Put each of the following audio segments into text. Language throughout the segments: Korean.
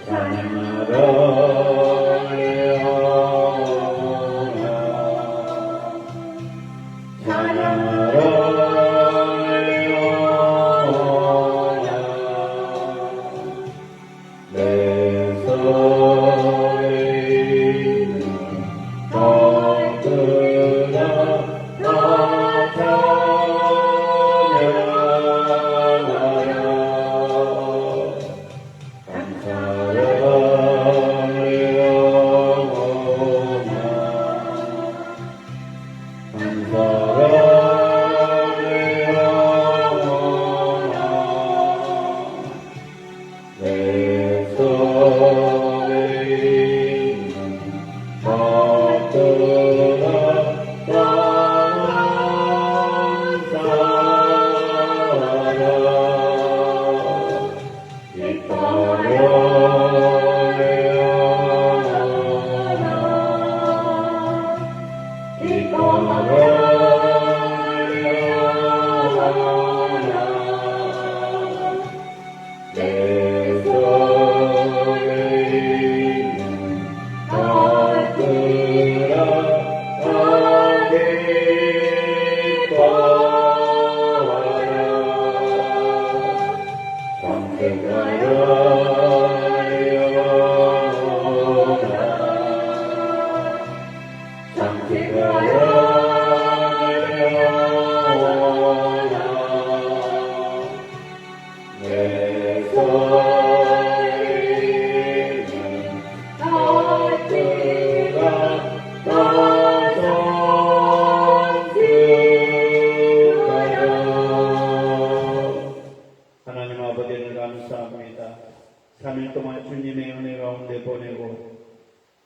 찬양하라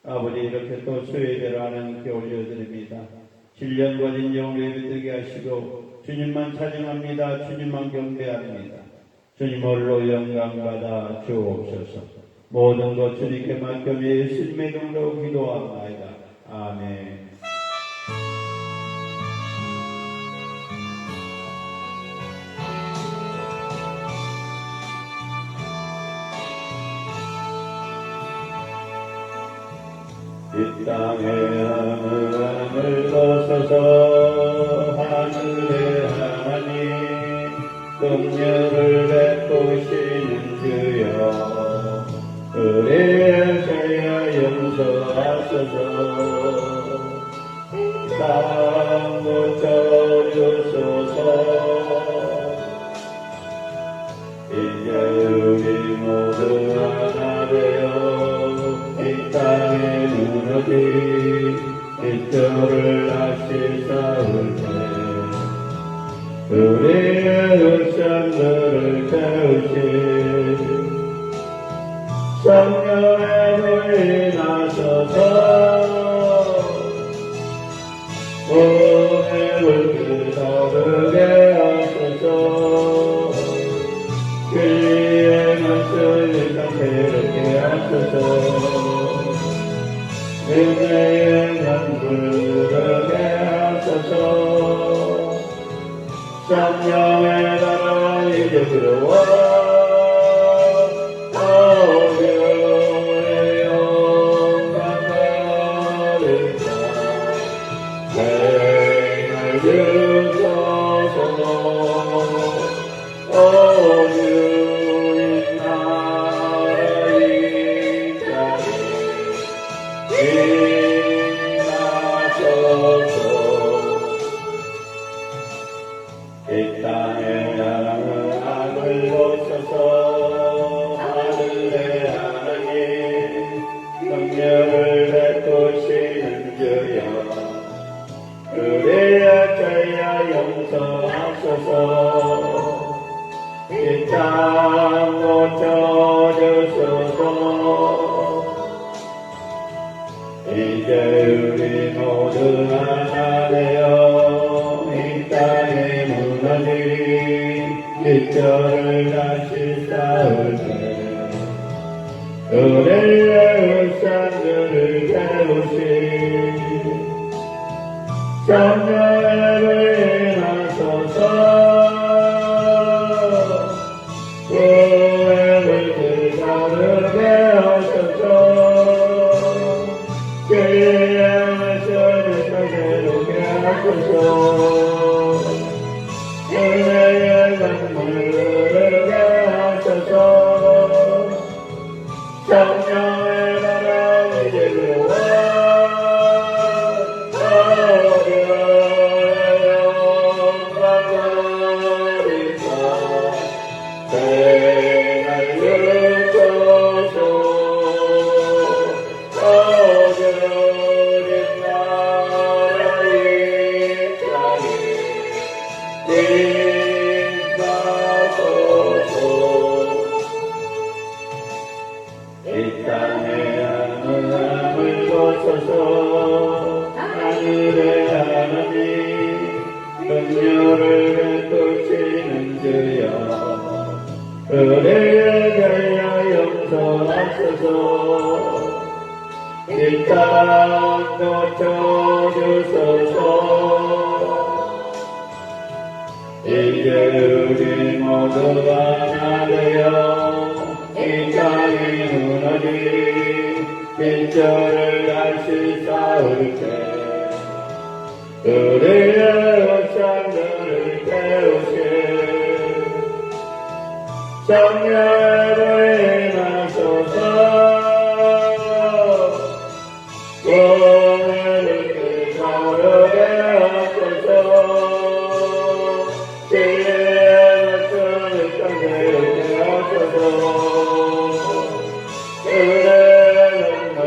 아버지, 이렇게 또 수요예배를 하나님께 올려드립니다. 신령 거진 영을 예배드리게 하시고 주님만 찬양합니다. 주님만 경배합니다. 주님 홀로 영광받아 주옵소서. 모든 것 주님께 맡겨 예수님의 이름으로 기도합니다. 아멘. 이 땅의 하늘을 벗어서 하늘의 하나님 긍휼을 베푸시는 주여 우리의 죄 용서하소서. 땅 고쳐주소서. 이제 우리 모두 하나 되어 이 땅에 무너진 빛들을 다시 쌓을 때 우리의 흑산들을 태우신 성령의 불이 나서서 몸의 불을 타오르게 하소서. 귀에 말씀을 상태롭게 하소서. 은혜의 강물 흐르게 하소서. 성령의 나라 이제 들어와 이 땅의 하늘을 벗어서 하늘의 하나님 긍휼을 베푸시는 주여 우리의 죄야 용서하소서. 이 땅 고쳐주소서. 이제 우리 모두 하나 되어 이 땅에 무너진 빛들을 다시 쌓을 때 우리의 흑산들을 태우신 성령의 불이 나서서 우의 불을 타오르게 하소서. 귀에 말씀을 상태롭게 하소서. 은혜의 강물 흐르게 하소서. 성령의 나라 이제 들어와 이 땅의 하늘을 벗어서 하늘의 하나님 긍휼을 베푸시는 주여 우리의 죄야 용서하소서. 이 땅 고쳐주소서. 이제 우리 모두 하나 되어 이 땅이 무너진 빛들을 다시 쌓을 때 우리의 흑산들을 태우신 성령의 불이 나소서. 몸의 불을 타오르게 하소서. 귀에 말씀을 상태롭게 하소서. 은혜의 강물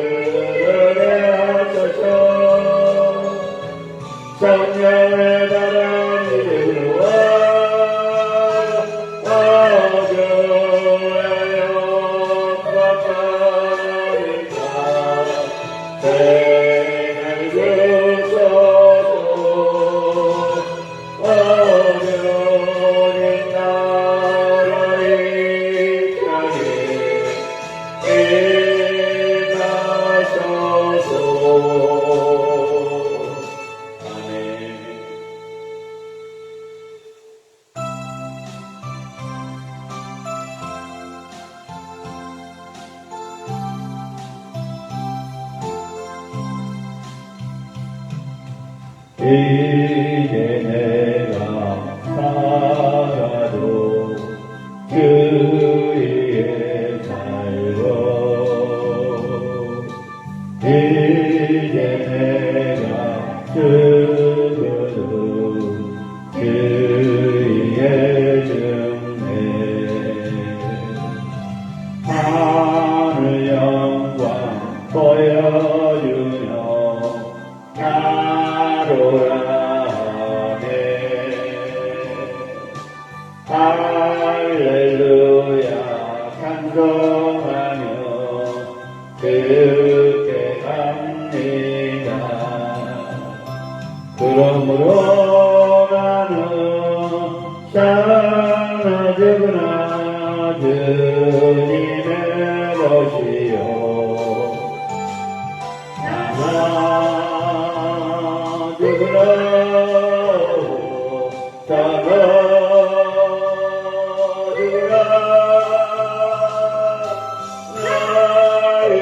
흐르게 하소서. 성령의 나라 이제 들어와 교회여 생을 주소서. 어려운 나라의 편에 임하소서. 아멘. 이제 내가 살아도 주 위에 살고 이제 내가 죽어도 주 위에 죽네. 하늘 영광 보여주며 나로라네. 할렐루야 찬송하며 주께 갑니다. 그러므로 나는 사랑하구나 주님의 것이요 나가주구나 나가주구나 나의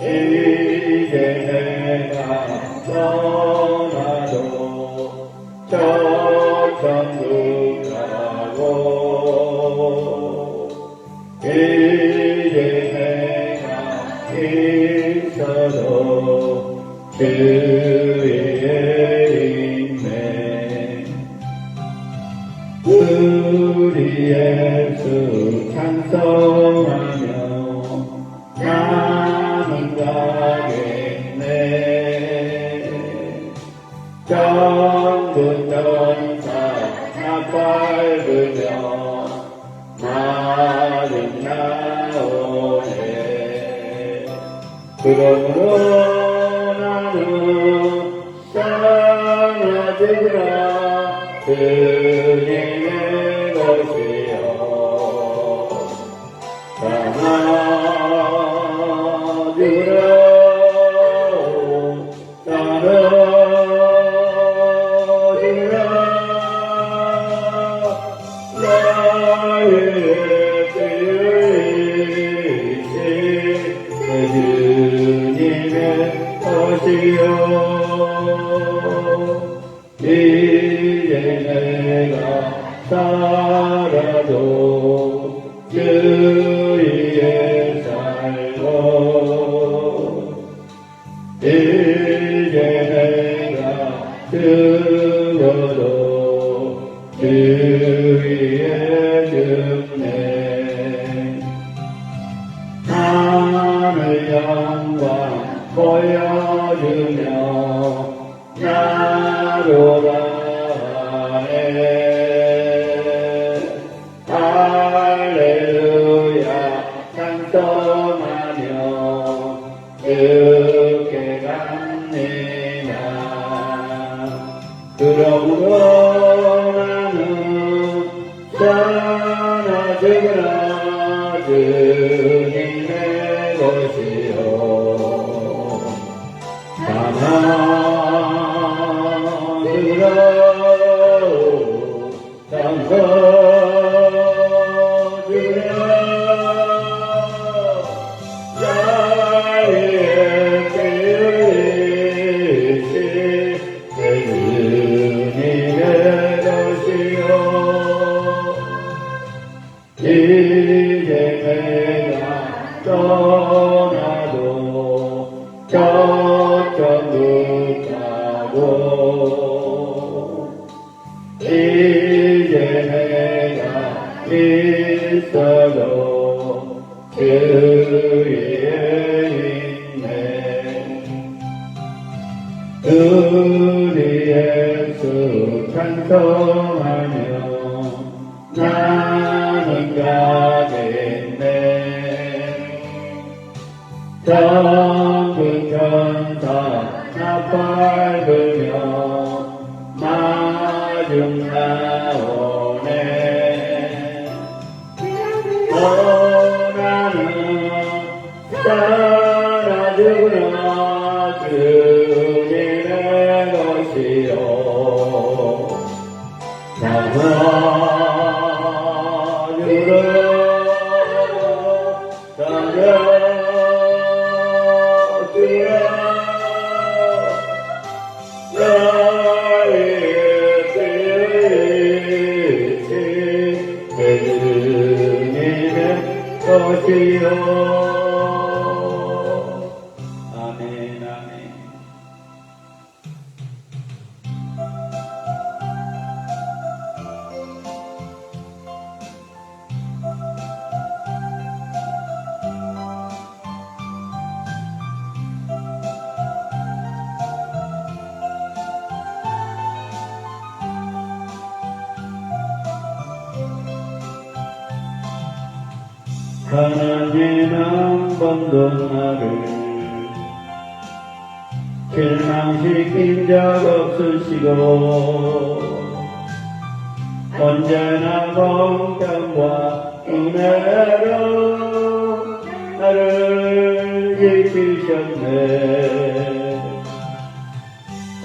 이제 내가 떠나도 저 천국 가고 이제 내가 있어도 주 위에 있네. 우리 예수 찬송하며 나는 가겠네. 전부 전사 나 밟으며 나는 나오네. 그러므로 나는 사랑하구나 주님의 것이요 사랑하구나 사랑하구나 나의 뜻이 주님의 것이요 이제 내가 살아도 주 위에 살고 이제 내가 죽어도 주 위에 죽네. 하늘 영광 보여주며 나로라네. 할렐루야 찬송하며 주께 갑니다. 그러므로 나는 사랑하구나 주님의 것이요 사랑하구나 사랑하구나 나의 뜻이 주님의 것이요 이제 내가 떠나도 저 천국 가고 이제 내가 있어도 주 위에 있네. 우리 예수 찬송 찬송하며 나는 가겠네. 전국 천사 나팔 불며 마중 나오네. 나는 살아주라 주님의 것이요 살아주라 살아주라 나의 뜻이 주님의 것이요. 아멘 아멘. 하나님 한 번도 나를 실망시킨 적 없으시고 언제나 공평과 은혜로 나를 지키셨네.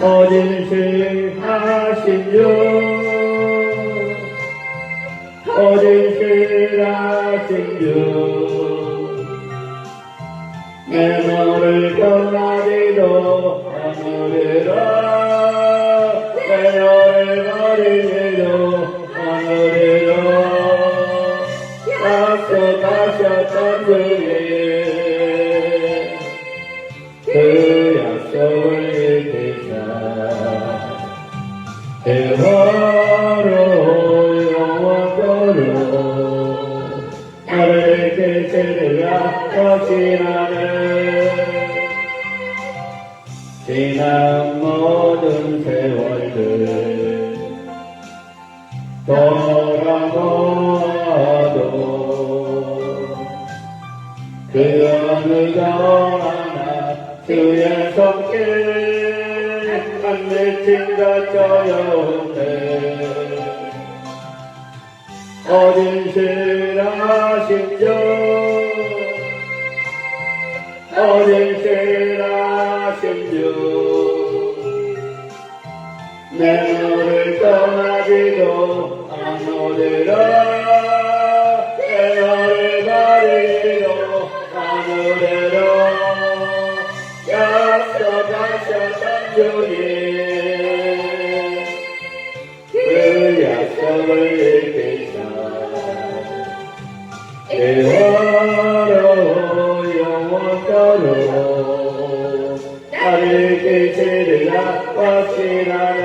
어진실 하신 주 어진실 하신 주 내 너를 떠나지도 않으리라. 내 너를 버리지도 않으리라. 약속하셨던 주님 그 약속을 지키사 대화로 영원토록 나를 지키리라 확신하네. 지난 모든 세월들 돌아보아도 그 어느가 하나 주의 손길 안 미친 것 저여운데 어진실 하신 주 어진실 하신 주 내 너를 떠나지도 않으리라. 내 너를 버리지도 않으리라. 약속하셨던 주님 그 약속을 지키사 대화로 영원토록 나를 지키리라 확신하네.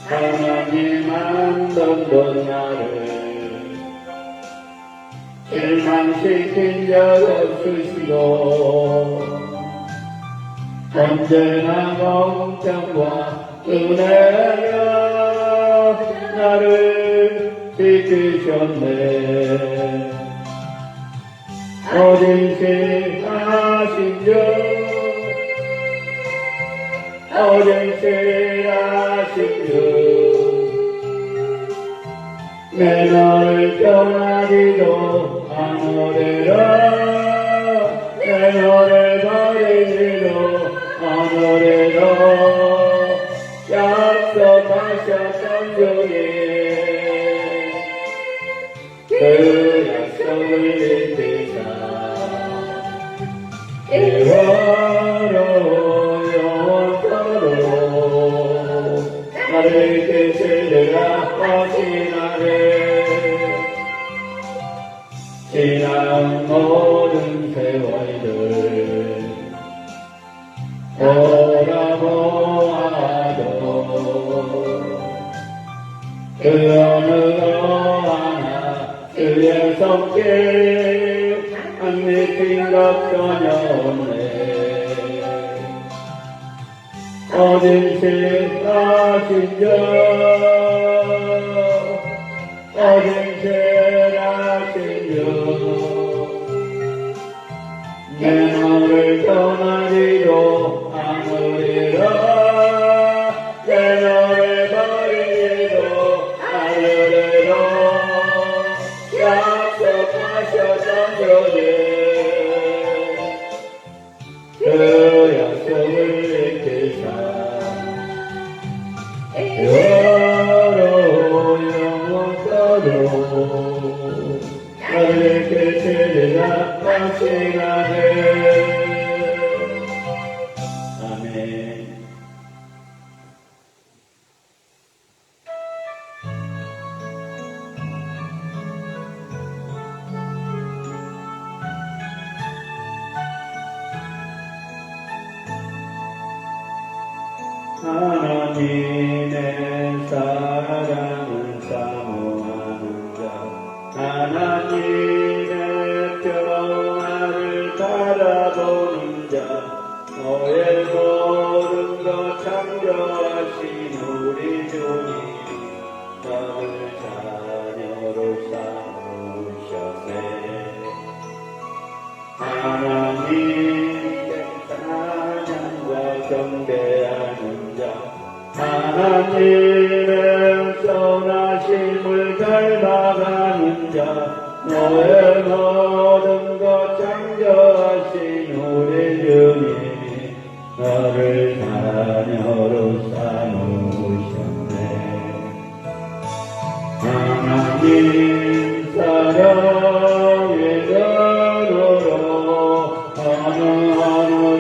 하나님 한 번도 나를 실망시킨 적 없으시고 언제나 공평과 은혜로 나를 지키셨네. 어진실 하신 주 어진실 하신 주 내 너를 떠나지도 않으리라. 내 너를 버리지도 않으리라. 약속하셨던 주님 그 약속을 지키사 대화로 영원토록 나를 지키리라 확신하네. 지난 모든 세월들 돌아보아도 그 어느 하나 그의 손길 안 미친 것 전혀 없네. 어진실 하신 자 어진실하신 주 내 너를 떠나지도 않으리라 내 너를 버리지도 않으리라 약속하셨던 주님 그 약속을 지키사 여러 영원토록 나를 지키리라 당신하네 아멘. 하나님의 사랑은 사모하는 자 하나님의 평화를 바라보는 자 너의 모든 것 창조하신 우리 주님 너를 자녀로 삼으셨네 하나님께 찬양과 경배하는 자 하나님의 선하심을 닮아가는 자 너의 모든 것 창조하신 우리 주님이 너를 자녀로 삼으셨네 하나님 사랑의 눈으로 어느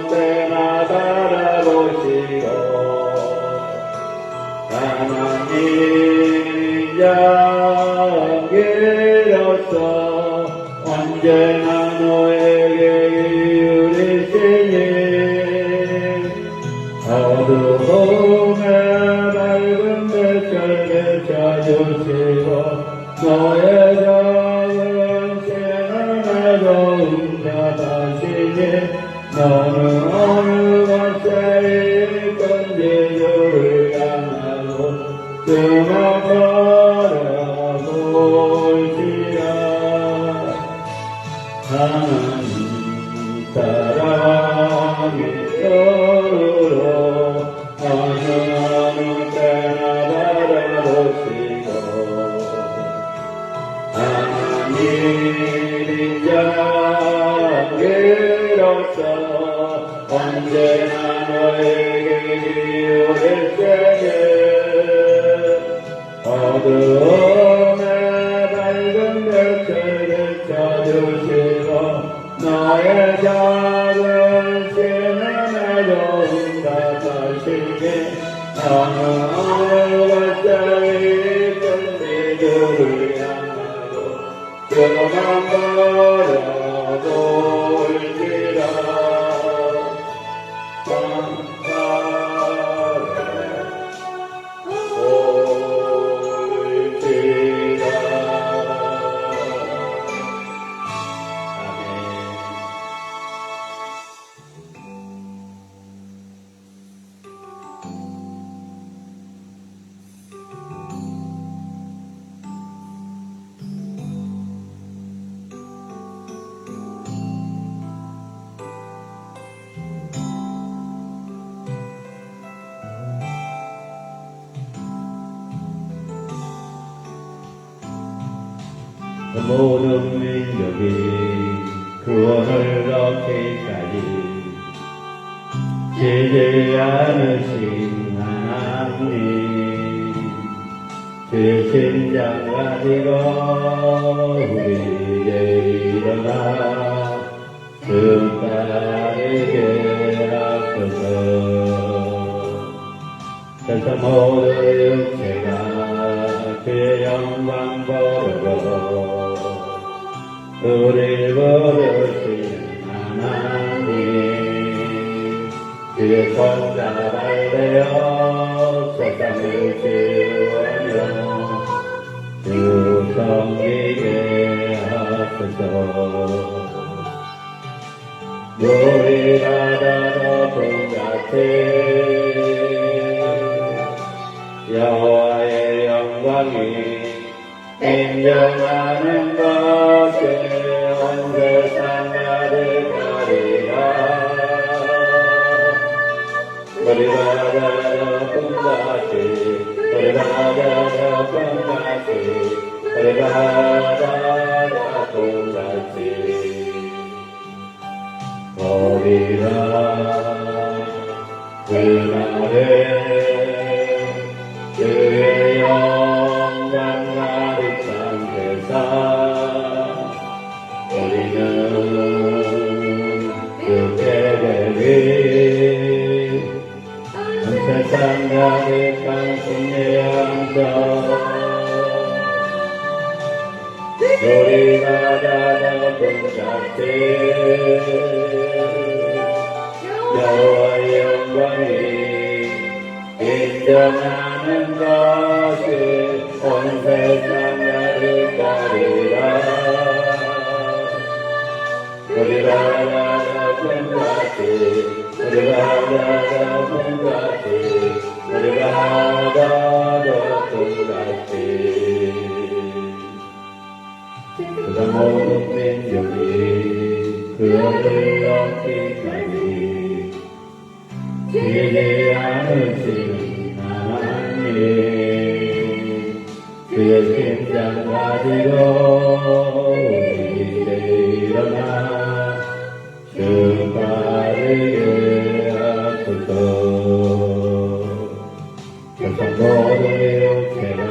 때나 바라보시고 하나님 양계로서 언제나 너에게 이르시니 어두움에 밝은 빛을 비춰주시고 너의 작은 신음에도 응답하시니 너는 어느 곳에 있든지 향하고 그만 바라볼지라 하나님 사랑의 눈으로 어느 때나 바라보시고 하나님 양계로서 언제나 너에게 기울일세니 어두움에 밝은 빛을 비춰주시고 너의 작은 신음에도 응답하시니 어느 곳에 있든지 주를 향하고 그만 바라볼지라 모든 민족이 구원을 얻기까지 쉬지 않으신 하나님 주신 장 가지고 우리 이제 일어나 주 따르게 하소서 그래서 모든 육체가 주의 영광 보려고 우리 부르신 하나님 주의 손잡아 되어 세상을 지우며 주 섬기게 하소서 물이 바다 높은 같이 여호와의 영광이 인정하는 것에 온 세상 가득하리라. 머리바다 덮음같이 머리바다 덮음같이 머리바다 덮음같이 오리라. 그날에 그의 영광 가득한 세상 우리는 그렇게 되리. 온 세상 가득한 승리의 함성 우리바다 덮음같이 여호와의 영광이 인정하는 것이 온 세상 가득하리라. 우리바다 덮음같이 우리바다 덮음같이 우리바다 덮음같이 그가 모든 민족이 그를 얻기까지 지지 않으시는 하나님 그의 심장 가지고 우리 일어나 주 빠르게 하소서. 세상 모든 육체가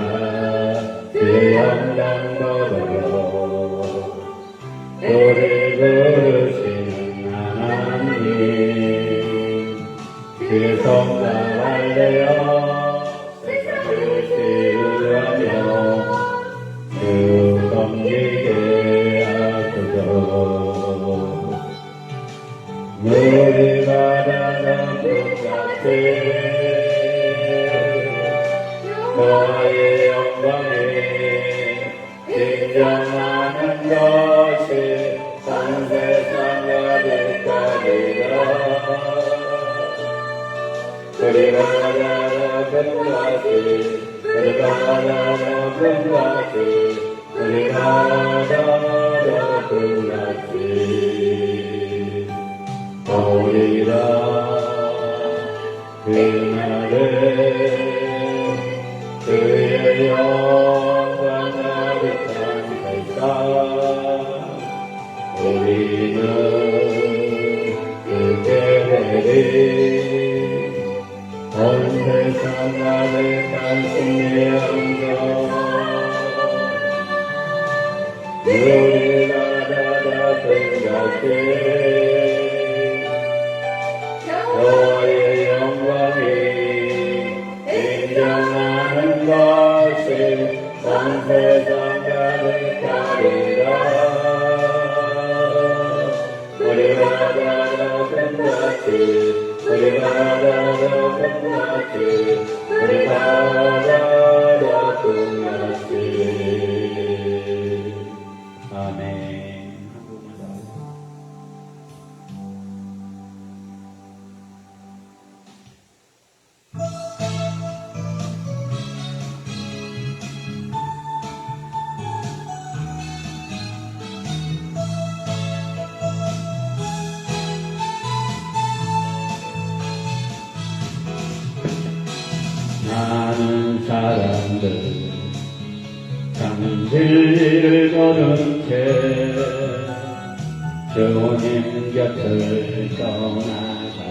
그의 영광 걸어요. 우리 부르시는 하나님 그의 성과 알려요. 세상을 지으려며 주 섬기게 하소서. 물이 바다가 끝같이 너의 영광에 인정하는 것이 온 세상 가득하리라. 우리바다 덮음같이 우리바다 덮음같이 우리바다 덮음같이 오리라. 그날에 그의 영광 가득한 세상 우리는 그렇게 되리. 온 세상 가득한 승리의 함성 우리바다 덮음같이 여호와의 영광이 인정하는 것이 온 세상 가득하리라. 우리바다 덮음같이 우리바다 덮음같이 우리바다 덮음같이 아멘. 많은 사람들 참 진리를 걸은 채 주님 곁을 떠나갔지만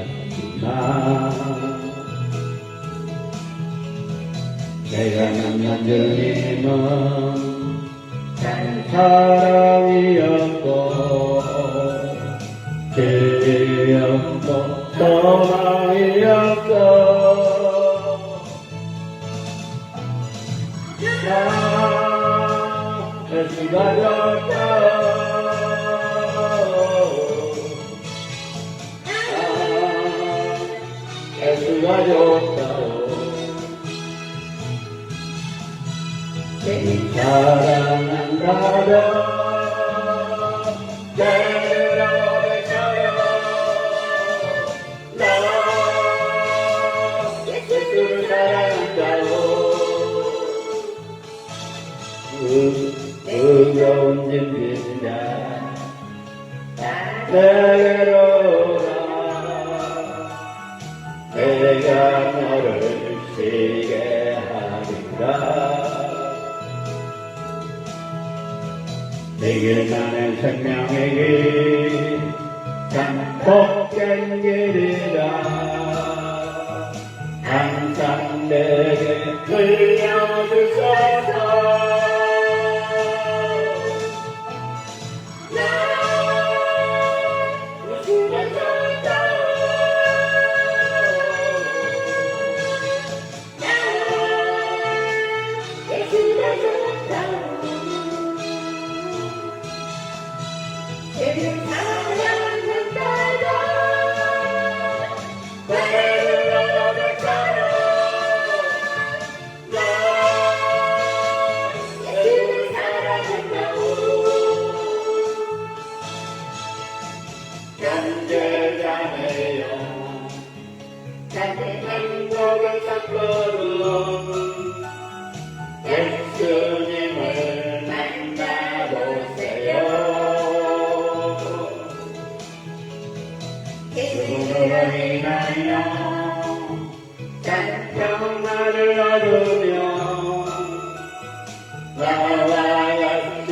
내가 만난 주님은 참 사랑이었고 진리였고 소망이었고 예수가 줬다 예수가 줬다 사랑한다면 내가 외쳐요 나 예수를 사랑한다고 번진 빈자 내게로 가 내가 너를 쉬게 하리라 내게 나는 생명의 길 참 복된 길이라 항상 내게 들려주소서 견제자네요 자기 행복을 섞어둔 예수님을 만나보세요 그분으로 인하여 평화를 얻으며 나와 같이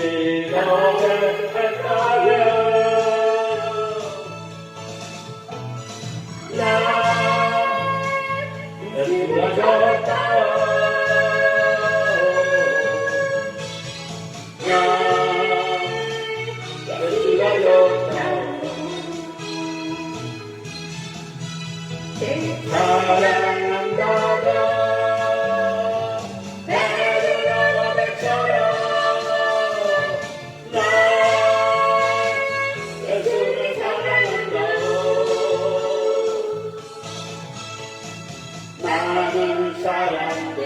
노래할까요 예수가 좋다 예수가 좋다 사랑한다고 내가 너처럼 나 예수를 사랑한다고 많은 사람들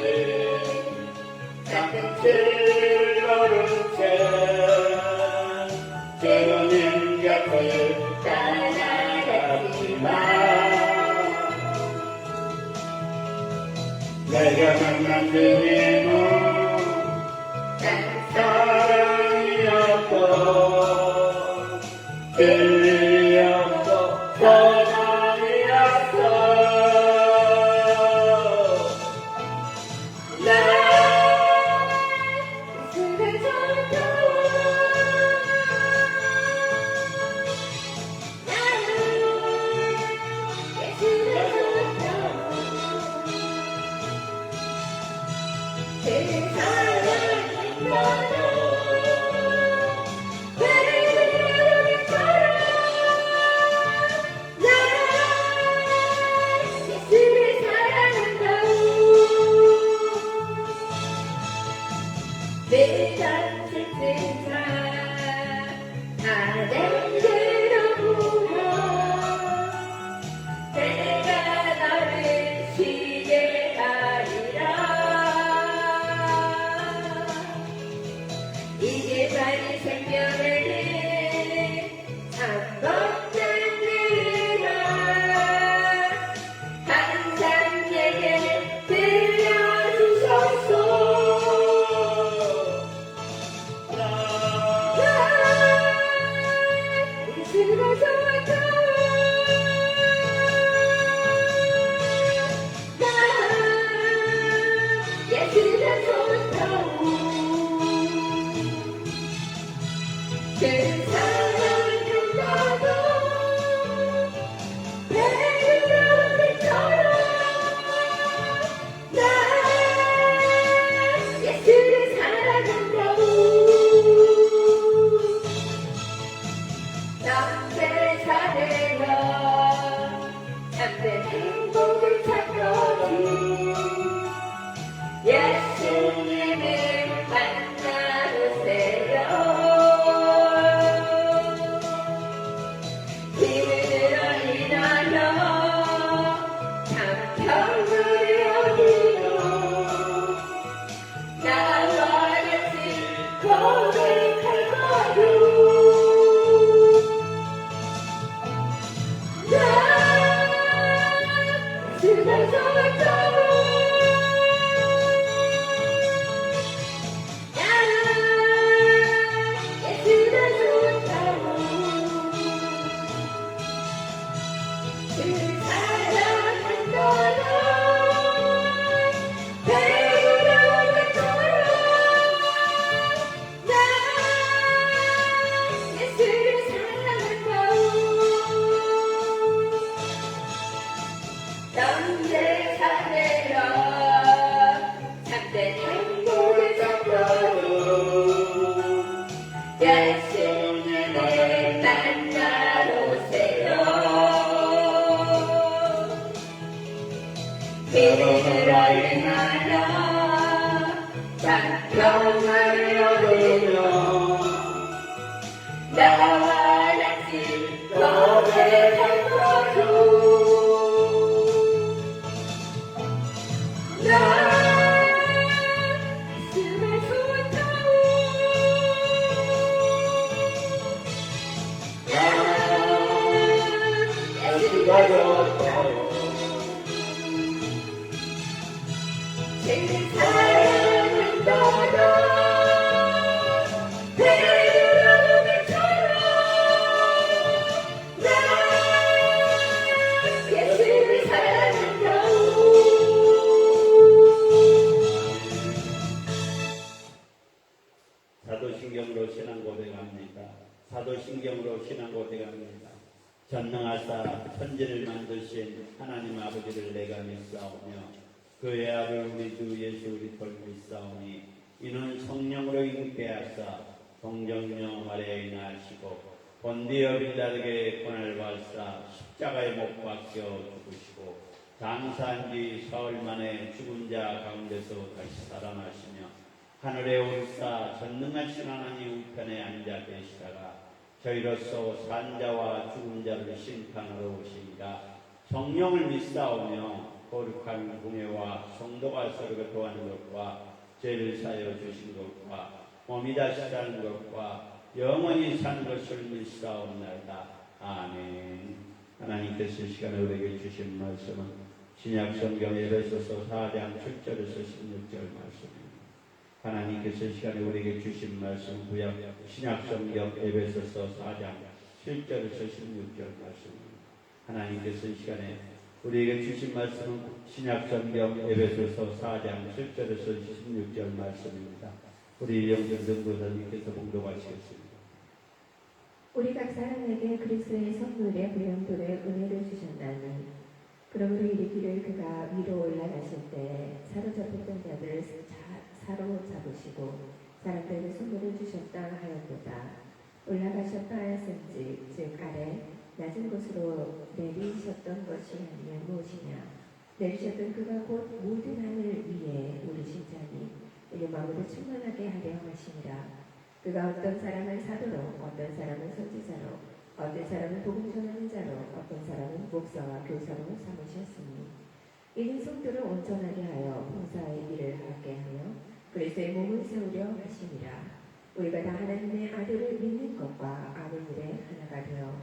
같은 길 걸은 채 주님 곁을 떠나갔지만 내가 만난 주님은 사랑이었고 진리였고 소망이었어 내가 너를 쉬게 하리라 난 평안을 얻으며 나와 같이 거듭할 거로 사도신경으로 신앙 고백합니다. 사도신경으로 신앙 고백합니다. 전능하사 천지를 만드신 하나님 아버지를 내가 믿사오며 그의 아들 우리 주 예수 그리스도를 믿사오니 이는 성령으로 잉태하사 동정녀 마리아에 나시고 본디어 빌라에게 고난을 받사 십자가에 못 박혀 죽으시고 장사한 뒤 사흘 만에 죽은 자 가운데서 다시 살아나시며 하늘에 오르사 전능하신 하나님 우편에 앉아 계시다가 저희로서 산자와 죽은 자를 심판하러 오시니라. 성령을 믿사오며 거룩한 공예와 성도가 서로가 도하는 것과 죄를 사여 주신 것과 몸이 다시 사는 것과 영원히 사는 것을 믿사옵나이다. 아멘. 하나님께서 이 시간에 우리에게 주신 말씀은 신약성경 에베소서 4장 7절에서 16절 말씀입니다. 하나님께서 이 시간에 우리에게 주신 말씀 구약 신약성경 에베소서 4장 7절에서 16절 말씀입니다. 하나님께서 이 시간에 우리에게 주신 말씀은 신약성경 에베소서 4장 7절에서 16절 말씀입니다. 우리 영전 전도사님께서 봉독하시겠습니다. 우리 각 사람에게 그리스도의 선물의 부연도를 은혜를 주셨나니 그러므로 이르기를 그가 위로 올라가실 때 사로잡혔던 자들을 사로잡으시고 사람들에게 선물을 주셨다 하였도다. 올라가셨다 하였은지 즉 아래 낮은 곳으로 내리셨던 것이 아니면 무엇이냐. 내리셨던 그가 곧 모든 하늘 위에 오르신 자니 이를 마음으로 충만하게 하려 하시니라. 그가 어떤 사람을 사도로 어떤 사람은 선지자로 어떤 사람은 복음 전하는 자로 어떤 사람은 목사와 교사로 삼으셨으니 이는 성도를 온전하게 하여 봉사의 일을 하게 하며 그리스도의 몸을 세우려 하심이라. 우리가 다 하나님의 아들을 믿는 것과 아는 일에 하나가 되어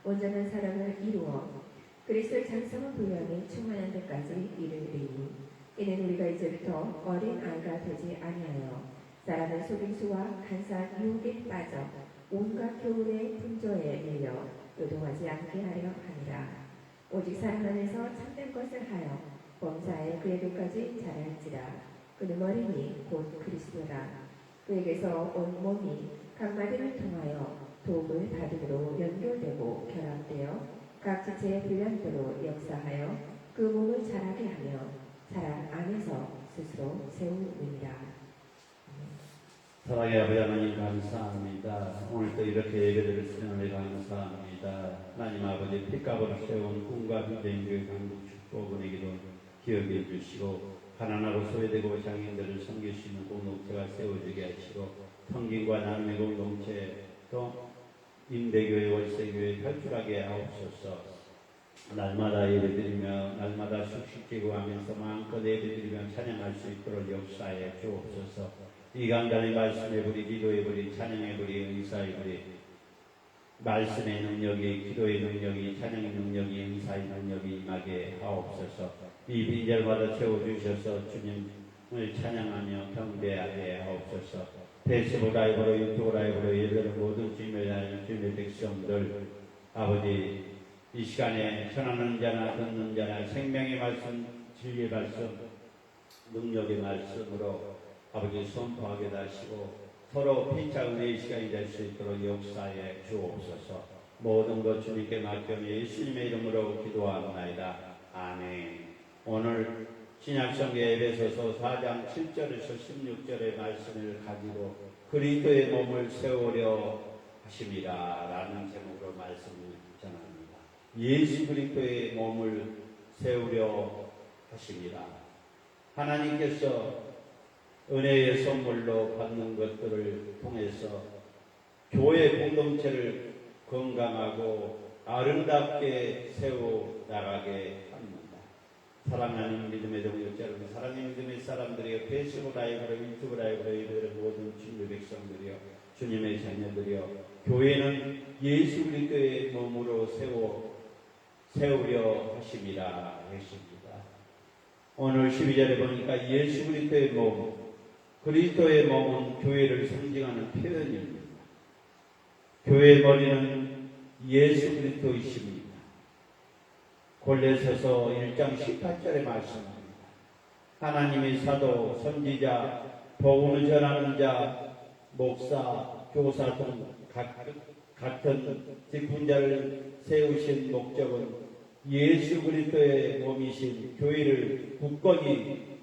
온전한 사람을 이루어 그리스도의 장성한 분량이 충만한 데까지 이르리니 이는 우리가 이제부터 어린 아이가 되지 아니하여 사람의 속임수와 간사한 유혹에 빠져 온갖 교훈의 풍조에 밀려 요동하지 않게 하려 하니라. 오직 사람 안에서 참된 것을 하여 범사에 그에게까지 자랄지라. 그는 머리니 곧 그리스도라. 그에게서 온 몸이 각 마디를 통하여 도움을 받음으로 연결되고 결합되어 각 지체의 분량대로 역사하여 그 몸을 자라게 하며 사람 안에서 스스로 세우느니라. 사랑의 아버지 하나님 감사합니다. 오늘도 이렇게 예배드릴 수 있는 은혜 감사합니다. 하나님 아버지 핏값으로 세운 꿈과 비전교회 강국 축복은혜기도 기억해 주시고 가난하고 소외되고 장애인들을 섬길 수 있는 공동체가 세워지게 하시고 성김과 나눔의 공동체 또 임대교회 월세교회 탈출하게 하옵소서. 날마다 예배드리며 날마다 숙식기구하면서 마음껏 예배드리며 찬양할 수 있도록 역사해 주옵소서. 이 강단의 말씀의 불이 기도의 불이 찬양의 불이 은사의 불이 말씀의 능력이 기도의 능력이 찬양의 능력이 은사의 능력이 임하게 하옵소서. 이 빈절마다 채워주셔서 주님을 찬양하며 경배하게 하옵소서. 페이스북 라이브로 유튜브 라이브로 예배를 모든 주님의 백성들 아버지 이 시간에 전하는 자나 듣는 자나 생명의 말씀 진리의 말씀 능력의 말씀으로 아버지 선포하게 하시고 서로 피차 은혜의 시간이 될 수 있도록 역사에 주옵소서. 모든 것 주님께 맡겨 예수님의 이름으로 기도합니다. 아멘. 오늘 신약성경 에베소서 4장 7절에서 16절의 말씀을 가지고 그리스도의 몸을 세우려 하심이라 라는 제목으로 말씀을 전합니다. 예수 그리스도의 몸을 세우려 하심이라. 하나님께서 은혜의 선물로 받는 것들을 통해서 교회 공동체를 건강하고 아름답게 세워 나가게 합니다. 사랑하는 믿음의 동역 여러분, 사랑하는 믿음의 사람들이여, 페이스북 라이브로, 유튜브 라이브로 이르는 모든 주님의 백성들이여, 주님의 자녀들이여, 교회는 예수 그리스도의 몸으로 세우려 하심이라 했습니다. 오늘 12절에 보니까 예수 그리스도의 몸, 그리스도의 몸은 교회를 상징하는 표현입니다. 교회의 머리는 예수 그리스도이십니다. 골로새서 1장 18절의 말씀입니다. 하나님의 사도, 선지자, 복음을 전하는 자, 목사, 교사 등 같은 직분자를 세우신 목적은 예수 그리스도의 몸이신 교회를 굳건히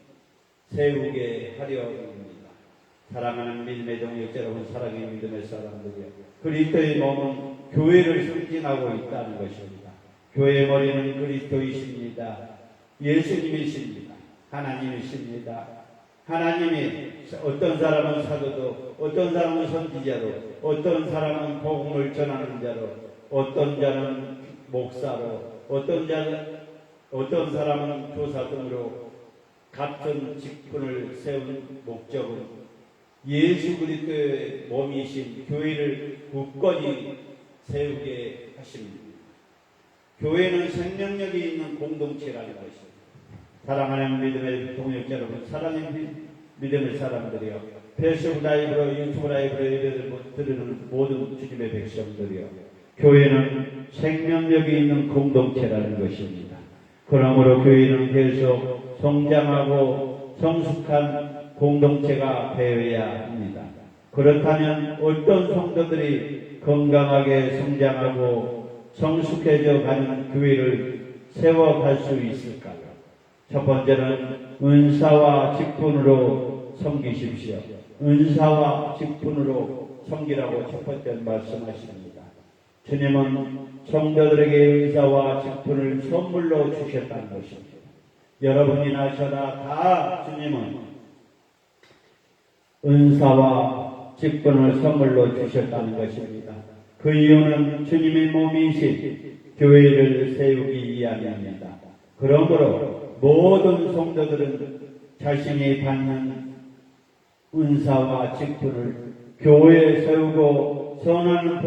세우게 하려 합니다. 사랑하는 믿음의 동역 여러분, 사랑의 믿음의 사람들이여, 그리스도의 몸은 교회를 상징하고 있다는 것입니다. 교회의 머리는 그리스도이십니다. 예수님이십니다. 하나님이십니다. 하나님이 어떤 사람은 사도도, 어떤 사람은 선지자로, 어떤 사람은 복음을 전하는 자로, 어떤 자는 목사로, 어떤 사람은 교사 등으로 같은 직분을 세운 목적은 예수 그리스도의 몸이신 교회를 굳건히 세우게 하십니다. 교회는 생명력이 있는 공동체라는 것입니다. 사랑하는 믿음의 동역 여러분, 사랑의 믿음의 사람들이여, 페이스북 라이브로, 유튜브 라이브로 예배를 드리는 모든 주님의 백성들이여, 교회는 생명력이 있는 공동체라는 것입니다. 그러므로 교회는 계속 성장하고 성숙한 공동체가 되어야 합니다. 그렇다면 어떤 성도들이 건강하게 성장하고 성숙해져 가는 교회를 세워갈 수 있을까요? 첫 번째는 은사와 직분으로 섬기십시오. 은사와 직분으로 섬기라고 첫 번째 말씀하십니다. 주님은 성도들에게 은사와 직분을 선물로 주셨다는 것입니다. 여러분이나 저나 다 주님은 은사와 직분을 선물로 주셨다는 것입니다. 그 이유는 주님의 몸이신 교회를 세우기 위함입니다. 그러므로 모든 성도들은 자신이 받는 은사와 직분을 교회에 세우고 선하는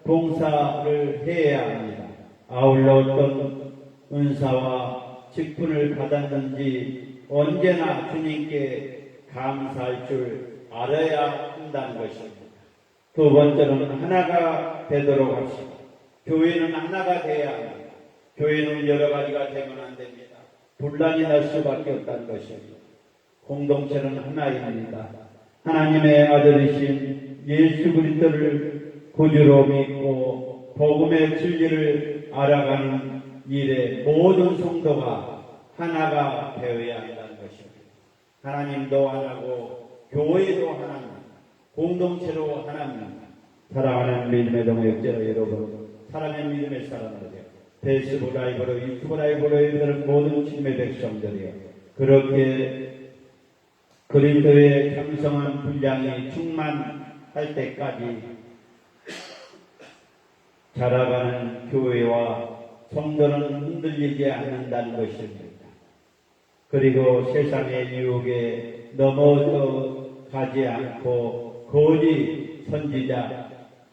봉사를 해야 합니다. 아울러 어떤 은사와 직분을 받았는지 언제나 주님께 감사할 줄 알아야 한다는 것입니다. 두 번째는 하나가 되도록 합시다. 교회는 하나가 되어야 합니다. 교회는 여러 가지가 되면 안 됩니다. 분란이 날 수밖에 없다는 것입니다. 공동체는 하나입니다. 하나님의 아들이신 예수 그리스도를 구주로 믿고 복음의 진리를 알아가는 일에 모든 성도가 하나가 되어야 한다는 것입니다. 하나님도 하나고 교회도 하나입니다. 공동체로 하나입니다. 사랑하는 믿음의 동역자 여러분, 사랑하는 믿음의 사람들이요, 페이스북 라이브로, 유튜브 라이브로 예배드리는 모든 주님의 백성들이요, 그렇게 그리스도의 경성한 분량이 충만할 때까지 자라가는 교회와 성도는 흔들리지 않는다는 것입니다. 그리고 세상의 유혹에 넘어가지 않고 거짓 선지자,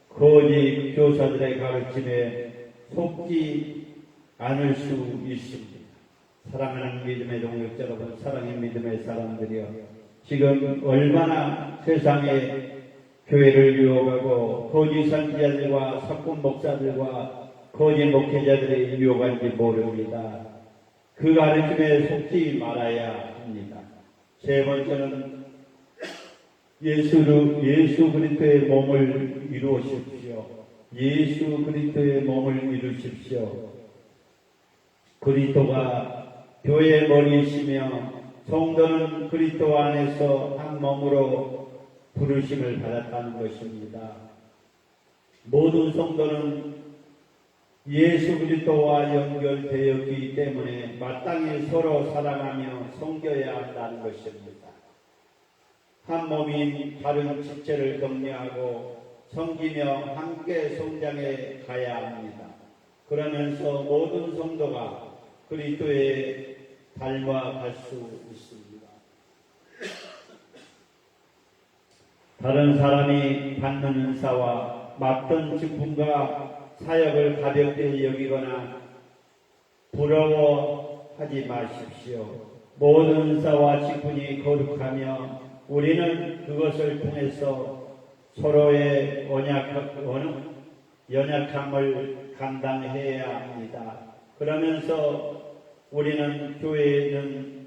거짓 교사들의 가르침에 속지 않을 수 있습니다. 사랑하는 믿음의 동역자 여러분, 사랑의 믿음의 사람들이여, 지금 얼마나 세상에 교회를 유혹하고 거짓 선지자들과 사꾼 목사들과 거짓 목회자들이 유혹한지 모릅니다. 그 가르침에 속지 말아야 합니다. 세 번째는 예수 그리스도의 몸을 이루십시오. 예수 그리스도의 몸을 이루십시오. 그리스도가 교회의 머리이시며 성도는 그리스도 안에서 한 몸으로 부르심을 받았다는 것입니다. 모든 성도는 예수 그리스도와 연결되었기 때문에 마땅히 서로 사랑하며 섬겨야 한다는 것입니다. 한 몸인 다른 지체를 격려하고 섬기며 함께 성장해 가야 합니다. 그러면서 모든 성도가 그리스도의 닮아갈 수 있습니다. 다른 사람이 받는 은사와 맡은 직분과 사역을 가볍게 여기거나 부러워하지 마십시오. 모든 은사와 직분이 거룩하며 우리는 그것을 통해서 서로의 연약함을 감당해야 합니다. 그러면서 우리는 교회는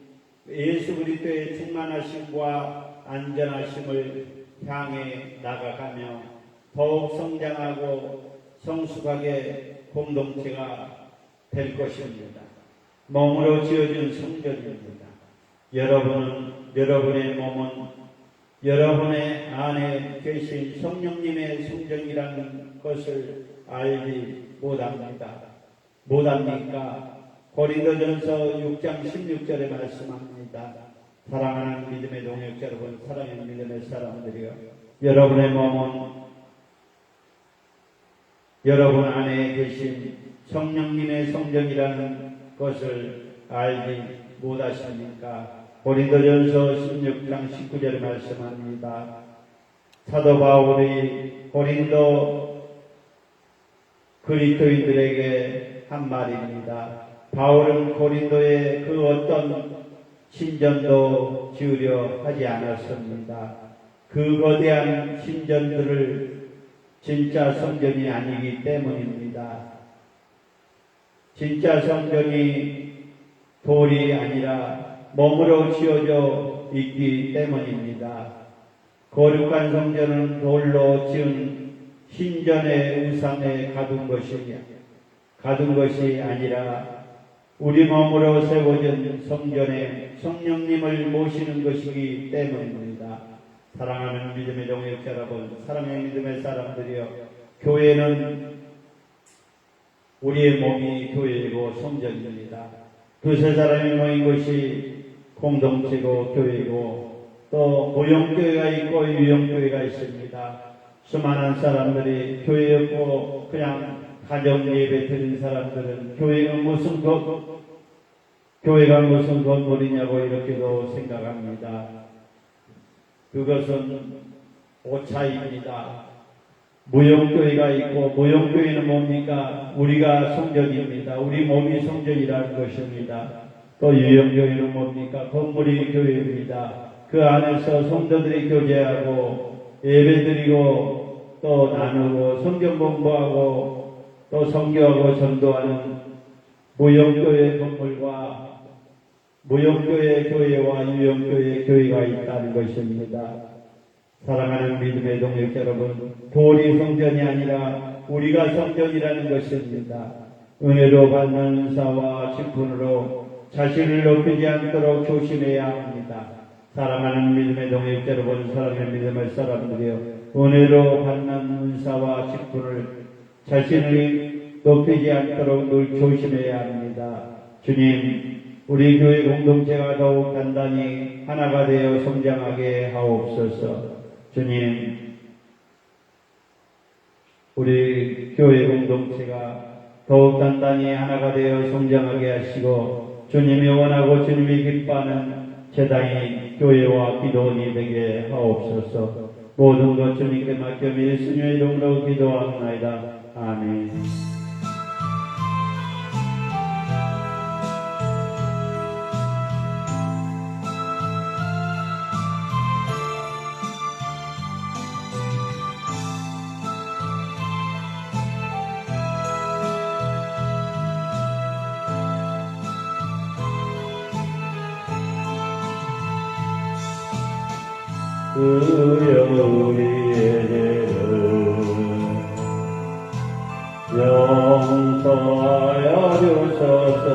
예수 그리스도의 충만하심과 안전하심을 향해 나가가며 더욱 성장하고 성숙하게 공동체가 될 것입니다. 몸으로 지어진 성전입니다. 여러분의 몸은 여러분의 안에 계신 성령님의 성전이라는 것을 알지 못합니까? 고린도전서 6장 16절에 말씀합니다. 사랑하는 믿음의 동역자 여러분, 사랑하는 믿음의 사람들이여, 여러분의 몸은 여러분 안에 계신 성령님의 성전이라는 것을 알지 못하십니까? 고린도전서 16장 19절에 말씀합니다. 사도 바울이 고린도 그리스도인들에게 한 말입니다. 바울은 고린도에 그 어떤 신전도 지으려 하지 않았습니다. 그 거대한 신전들을 진짜 성전이 아니기 때문입니다. 진짜 성전이 돌이 아니라 몸으로 지어져 있기 때문입니다. 거룩한 성전은 돌로 지은 신전의 우상에 가둔 것이 아니라 우리 몸으로 세워진 성전에 성령님을 모시는 것이기 때문입니다. 사랑하는 믿음의 동역자 여러분, 사랑하는 믿음의 사람들이여, 교회는 우리의 몸이 교회이고 성전입니다. 두세 사람이 모인 것이 공동체고 교회이고 또 모형교회가 있고 유형교회가 있습니다. 수많은 사람들이 교회 없고 그냥 가정 예배 드린 사람들은 교회가 무슨 건물이냐고 이렇게도 생각합니다. 그것은 오차입니다. 무형교회가 있고, 무형교회는 뭡니까? 우리가 성전입니다. 우리 몸이 성전이라는 것입니다. 또 유형교회는 뭡니까? 건물이 교회입니다. 그 안에서 성도들이 교제하고 예배드리고 또 나누고 성경 공부하고 또 선교하고 전도하는 무형교회 건물과 무형교회 교회와 유형교회 교회가 있다는 것입니다. 사랑하는 믿음의 동역자 여러분, 돌이 성전이 아니라 우리가 성전이라는 것입니다. 은혜로 받는 은사와 직분으로 자신을 높이지 않도록 조심해야 합니다. 사랑하는 믿음의 동역자 여러분, 사랑하는 믿음의 사람들이여, 은혜로 받는 은사와 직분을 자신을 높이지 않도록 늘 조심해야 합니다. 주님, 우리 교회 공동체가 더욱 단단히 하나가 되어 성장하게 하옵소서. 주님, 우리 교회 공동체가 더욱 단단히 하나가 되어 성장하게 하시고 주님이 원하고 주님이 기뻐하는 제당이 교회와 기도원이 되게 하옵소서. 모든 것 주님께 맡겨 예수님의 이름으로 기도하옵나이다. 아멘. 주여 우리의 죄를 용서하여 주소서.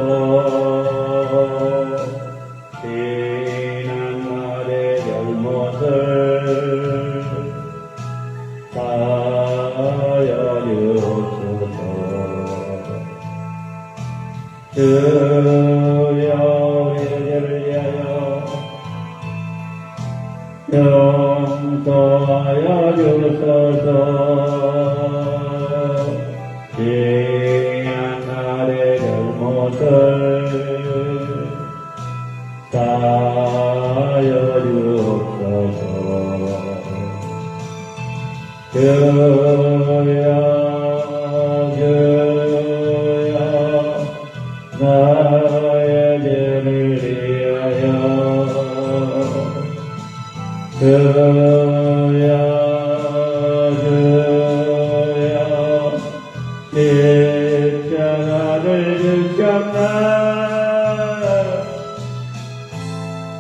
지난날의 잘못을 사하여 주소서. 주여 우리의 죄를 위하여 용서하여 주소서. 지난 날의 잘못을 사하여 주옵소서. 주여 주여 나의 죄를 위하여 주여 주여 십자가를 지셨네.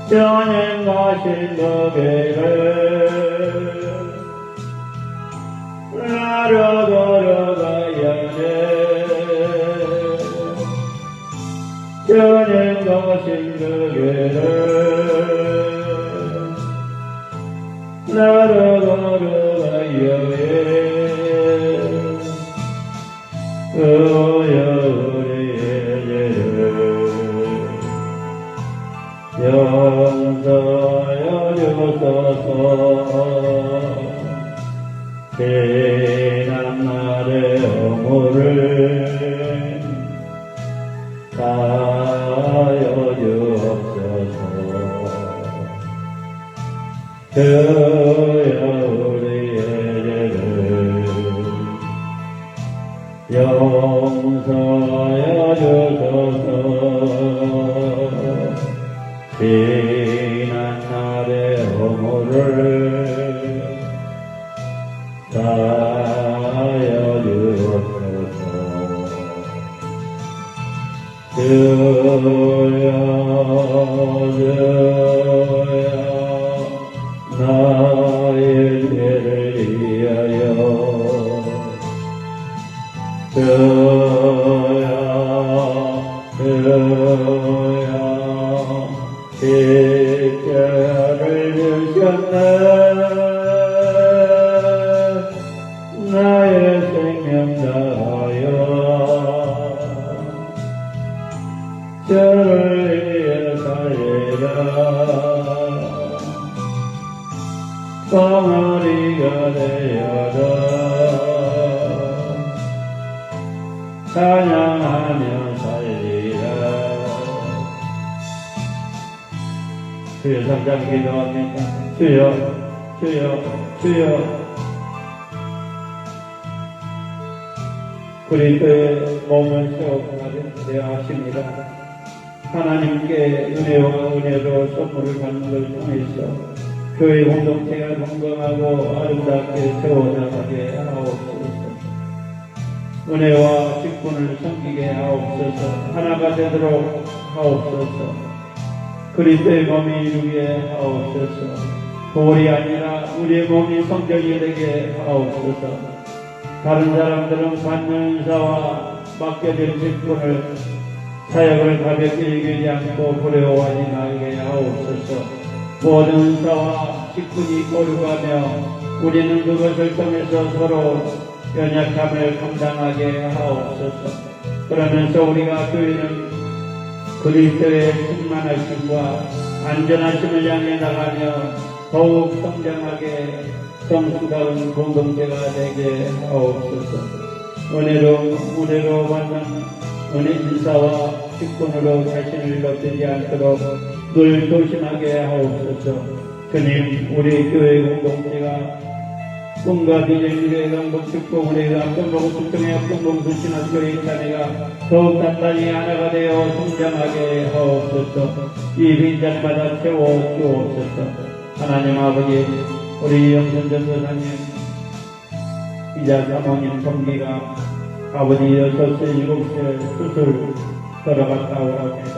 전행 가신 그 길을 나로 걸어가야네. 전행 가신 그 길을 나로 걸어가야네. 주여 우리의 죄를 용서하여 주소서. 지난 날의 허물을 사하여 주옵소서. 주여 우리의 죄를 용서하여 주소서. 지난 날의 허물을 사하여 주옵소서. 주여 주여 나의 죄를 위하여 주여 주여 십자가를 주셨네. 나의 생명 다하여 저를 위해 살리라. 덩어리가 되어라 찬양하며 살리라. 주여 삼장 기도합니다. 주여 주여 주여 그리스도의 몸을 세워가려 하십니다. 하나님께 은혜와 은혜로 선물을 받는 걸 통해서 교회 공동체가 건강하고 아름답게 세워나가게 하옵소서. 은혜와 직분을 섬기게 하옵소서. 하나가 되도록 하옵소서. 그리스도의 몸이 이루게 하옵소서. 돌이 아니라 우리의 몸이 성전이 되게 하옵소서. 다른 사람들은 받는 은사와 맡겨진 직분을 사역을 가볍게 여기지 않고 부러워하지 말게 하옵소서. 모든 은사와 직분이 오르가며 우리는 그것을 통해서 서로 연약함을 감당하게 하옵소서. 그러면서 우리가 교회는 그리스도의 충만하심과 안전하심을 향해 나가며 더욱 성장하게 성숙한 공동체가 되게 하옵소서. 은혜로 받는 은혜 인사와 직분으로 자신을 높이지 않도록 늘 조심하게 하옵소서. 주님, 우리 교회 공동체가 꿈과 비전 미래의 강복 축복 은혜가 앞동보고 축동의 앞동보고 수신한 교회 자리가 더욱 단단히 하나가 되어 성장하게 하옵소서. 이 빈자리마다 채워 주옵소서. 하나님 아버지, 우리 영선전 도사님 이자 사모님 동기가 아버지 6세 7세 수술 걸어갔다 오랍니다.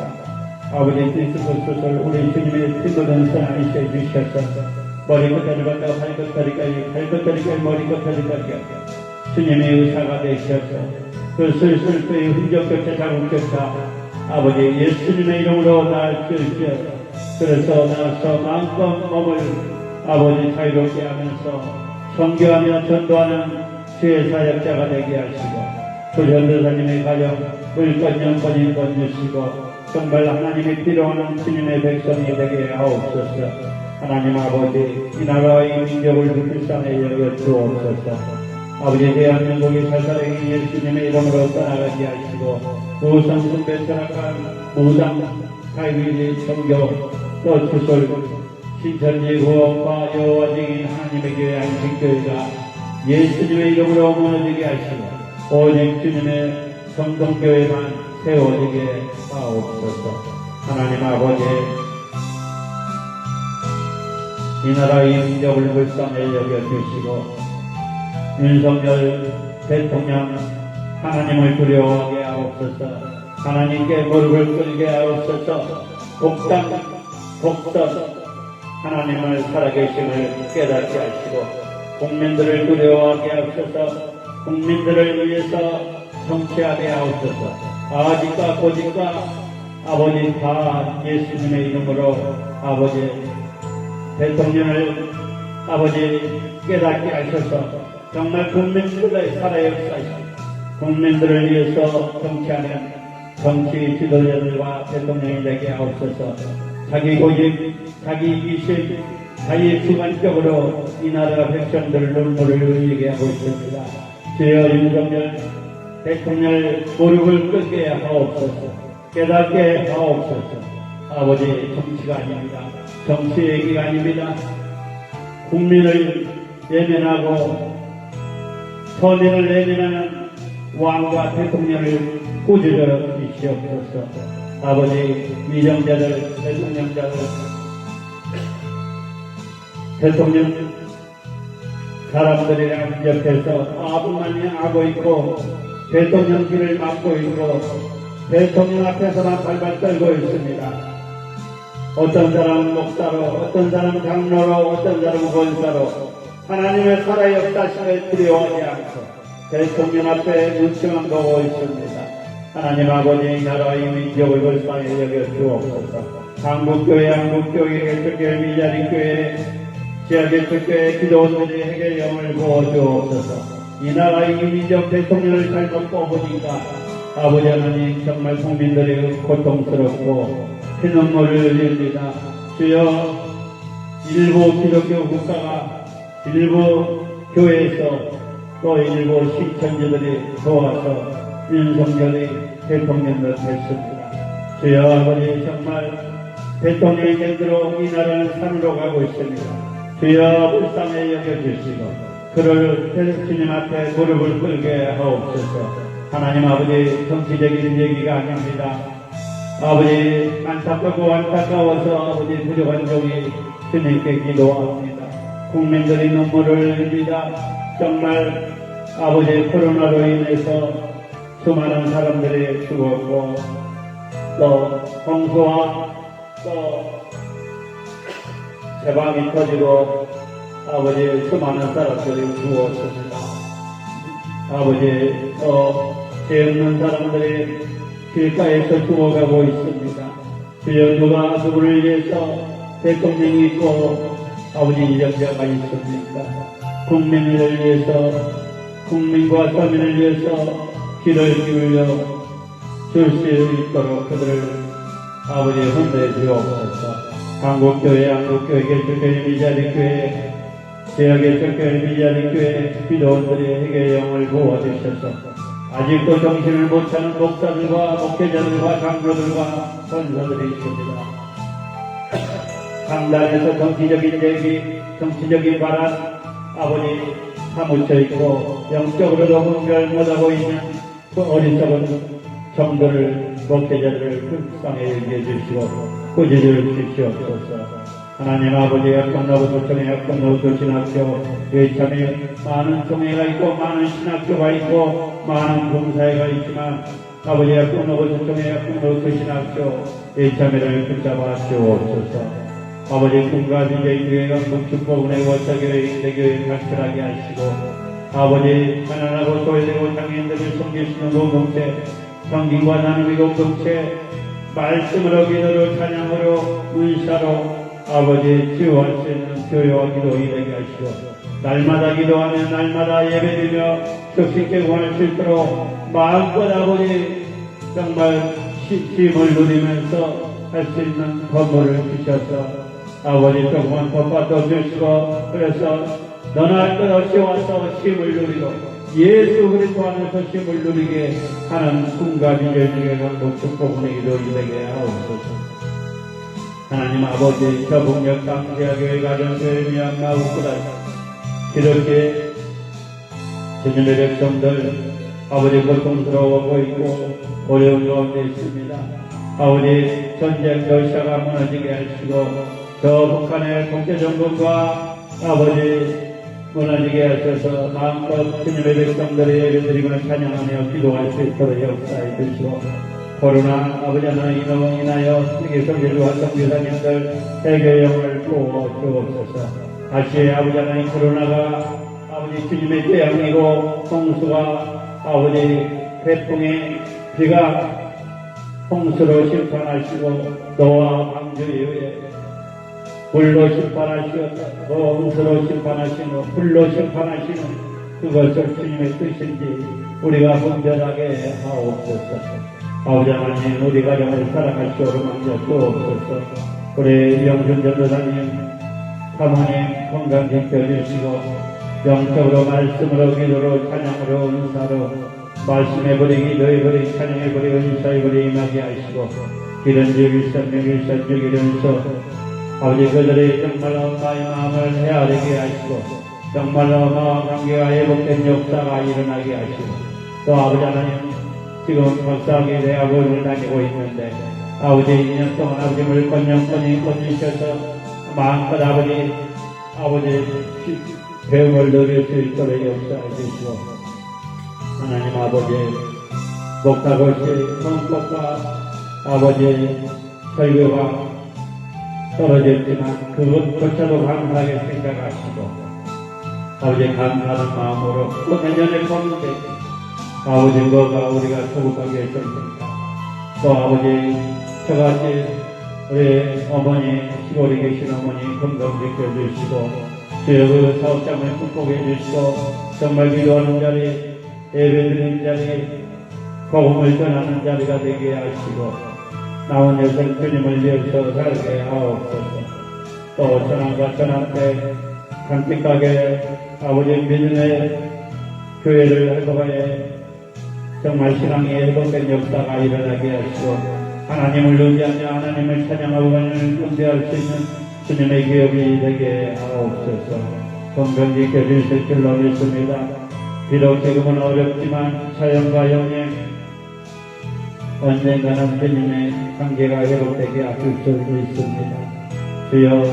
아버지 디스크 수술 우리 주님의 피고된 선하이셔 주셔서 머리끝까지부터 발끝까지 머리끝까지 주님의 의사가 되셔서 그 슬슬의 흔적조차 자국조차 아버지 예수님의 이름으로 나으시옵소서. 그래서 나서 마음껏 몸을 아버지 자유롭게 하면서 선교하며 전도하는 주의 사역자가 되게 하시고 그 전도사님의 가정 물건 영권인권 주시고 정말 하나님이 필요한 주님의 백성이 되게 하옵소서. 하나님 아버지, 이 나라와 이 민족을 불쌍히 여겨 주옵소서. 아버지, 대한민국이 살살하게 예수님의 이름으로 떠나가게 하시고 무선 숭배 철학한 무당 사이비리 청교 또 주솔 신천지 구원과 여호와 증인 하나님의 교회 안식교회가 예수님의 이름으로 무너지게 하시고 오직 주님의 성동교회만 세워지게 하옵소서. 하나님 아버지, 이 나라의 민족을 불쌍히 여겨주시고 윤석열 대통령 하나님을 두려워하게 하옵소서. 하나님께 무릎을 꿇게 하옵소서. 독선 하나님을 살아계심을 깨닫게 하시고 국민들을 두려워하게 하옵소서. 국민들을 위해서 정치하게 하옵소서. 아직과 고집과 아버지 다 예수님의 이름으로 아버지 대통령을 아버지 깨닫게 하셔서 정말 국민들의 살아 역사이시고 국민들을 위해서 정치하는 정치 지도자들과 대통령이 되게 하옵소서. 자기 고집, 자기 이기심, 자기 주관적으로 이 나라 백성들 눈물을 흘리게 하고 있습니다. 주여 윤석열 대통령 무릎을 꿇게 하옵소서. 깨닫게 하옵소서. 아버지, 정치가 아닙니다. 정치 얘기가 아닙니다. 국민을 예면하고 서민을 예면하는 왕과 대통령을 꾸짖어 주시옵소서. 아버지, 위정자들, 대통령 사람들이랑 옆에서 아부만이 하고 있고 대통령 길을 막고 있고 대통령 앞에서만 발발 떨고 있습니다. 어떤 사람은 목사로, 어떤 사람은 장로로, 어떤 사람은 권사로 하나님의 살아 역사심을 두려워하지 않고 대통령 앞에 눈치만 보고 있습니다. 하나님 아버지, 이 나라의 민족을 불쌍히 여겨 주옵소서. 한국교회, 개척교회, 미자리교회, 지하개척교회 기도원들의 해결령을 부어주옵소서. 이 나라의 민족 대통령을 잘못 뽑으니까 아버지 하나님 정말 국민들이 고통스럽고 피눈물을 흘립니다. 주여, 일부 기독교 국가가 일부 교회에서 또 일부 신천지들이 도와서 윤석열이 대통령을 했습니다. 주여 아버지, 정말 대통령이 제대로 이 나라를 산으로 가고 있습니다. 주여 불쌍히 여겨주시고 그를 주님 앞에 무릎을 꿇게 하옵소서. 하나님 아버지, 정치적인 얘기가 아닙니다. 아버지, 안타까워서 아버지 부족한 종이 주님께 기도합니다. 국민들이 눈물을 흘립니다. 정말 아버지 코로나로 인해서 수많은 사람들이 죽었고 또 홍수와 또 재방이 터지고 아버지 수많은 사람들이 죽었습니다. 아버지 또 죄 없는 사람들이 길가에서 죽어가고 있습니다. 주여, 누가 누구를 위해서 대통령이 있고 아버지 이정자가 있습니까? 국민을 위해서, 국민과 서민을 위해서 길을 기울여 줄 수 있도록 그들을 아버지 혼내해 주옵소서. 한국교회, 개척교회, 미자리교회, 지하개척교회, 미자리교회 기도원들의 해결령을 부어주셔서 아직도 정신을 못 차는 목사들과 목회자들과 장로들과 권사들이 있습니다. 강단에서 정치적인 얘기, 정치적인 발언 아버지 사무쳐 있고 영적으로도 분별 못하고 있는 그 어리석은 정도를 목회자들을 불쌍히 여겨 주시고 꾸짖어 주시옵소서. 하나님 아버지, 약권로부터 청해 약권로부터 신학교 여기 참에 많은 총회가 있고 많은 신학교가 있고 많은 봉사회가 있지만 아버지, 약권로부터 청해 약권로부터 신학교 여기 참회를 붙잡아 주옵소서. 아버지, 꿈과 비전의 교회가 북축복은의 원사교회 인대교회 각별하게 하시고 아버지, 가난하고 소외되고 장애인들을 섬길 수 있는 공동체, 성김과 나눔의 공동체, 말씀으로 기도로 찬양으로 문사로 아버지 지원할 수 있는 교회와 기도이 되게 하시고 날마다 기도하며 날마다 예배드리며 적신께 구할 수 있도록 마음껏 아버지 정말 힘을 누리면서 할 수 있는 건물을 주셔서 아버지 조금만 더 빠져주시고 그래서 너나 할 것 없이 와서 힘을 누리고 예수 그리스도 안에서 힘을 누리게 하는 꿈과 비전을 갖고 축복하는 기도를 되게 하옵소서. 하나님 아버지 저북역 강제교회 가정교회 미얀마 우크라 이렇게 주님의 백성들 아버지 고통스러워하고 있고 어려운 가운데 있습니다. 아버지 전쟁 러시아가 무너지게 하시고 저 북한의 통제정권과 아버지 무너지게 하셔서 마음껏 주님의 백성들의 예배드리며 찬양하며 기도할 수 있도록 역사해 주시고 코로나 아버지 하나님으로 인하여 세계 성교주와 성교사님들 세계영을 도와 주옵소서. 다시 아버지 하나님 코로나가 아버지 주님의 재앙이고 홍수가 아버지 태풍의 비가 홍수로 심판하시고 노아 방주 이후에 불로 심판하시고 홍수로 심판하시고 불로 심판하시는 그것을 주님의 뜻인지 우리가 분별하게 하옵소서. 아버지 하나님 우리 가정을 사랑하시오로 만져 주옵소서. 우리 영준 전도사님 사모님 건강 지켜주시고 영적으로 말씀으로 기도로 찬양으로 은사로 말씀해버리 기도해버리 찬양해버리 은사해버리 임하게 하시고 기른주 일선명 일선주 기른서 아버지 그들의 정말로 엄마의 마음을 헤아리게 하시고 정말로 엄마와 관계가 회복된 역사가 일어나게 하시고 또 아버지 하나님 지금 박사학위 대학원을 다니고 있는데 아버지 2년 동안 아버지 물건영권이 건지셔서 마음껏 아버지 배움을 누릴 수 있도록 역사해 주시고 하나님 아버지 목사고시 성법과 아버지 설교가 떨어졌지만 그것조차도 감사하게 생각하시고 아버지 감사하는 마음으로 또 내년에 보는데 아버지 뭐가 우리가 소극하게 했습니까? 또 아버지 저같이 우리 어머니 시골에 계신 어머니 건강 지켜주시고 주여 그 사업장을 축복해 주시고 정말 기도하는 자리 예배드리는 자리 복음을 전하는 자리가 되게 하시고 나온 여성 주님을 위해서 살게 하옵소서. 또 전함과 전함 때 간직하게 아버지 믿음의 교회를 회복하여 정말 신앙이 회복된 역사가 일어나게 하시고 하나님을 의지하며 하나님을 찬양하고 하나님을 경배할 수 있는 주님의 기업이 되게 하옵소서. 건강 지켜주실 줄로 믿습니다. 비록 지금은 어렵지만 자연과 영행 언젠가는 주님의 관계가 회복되게 하실 수 있습니다. 주여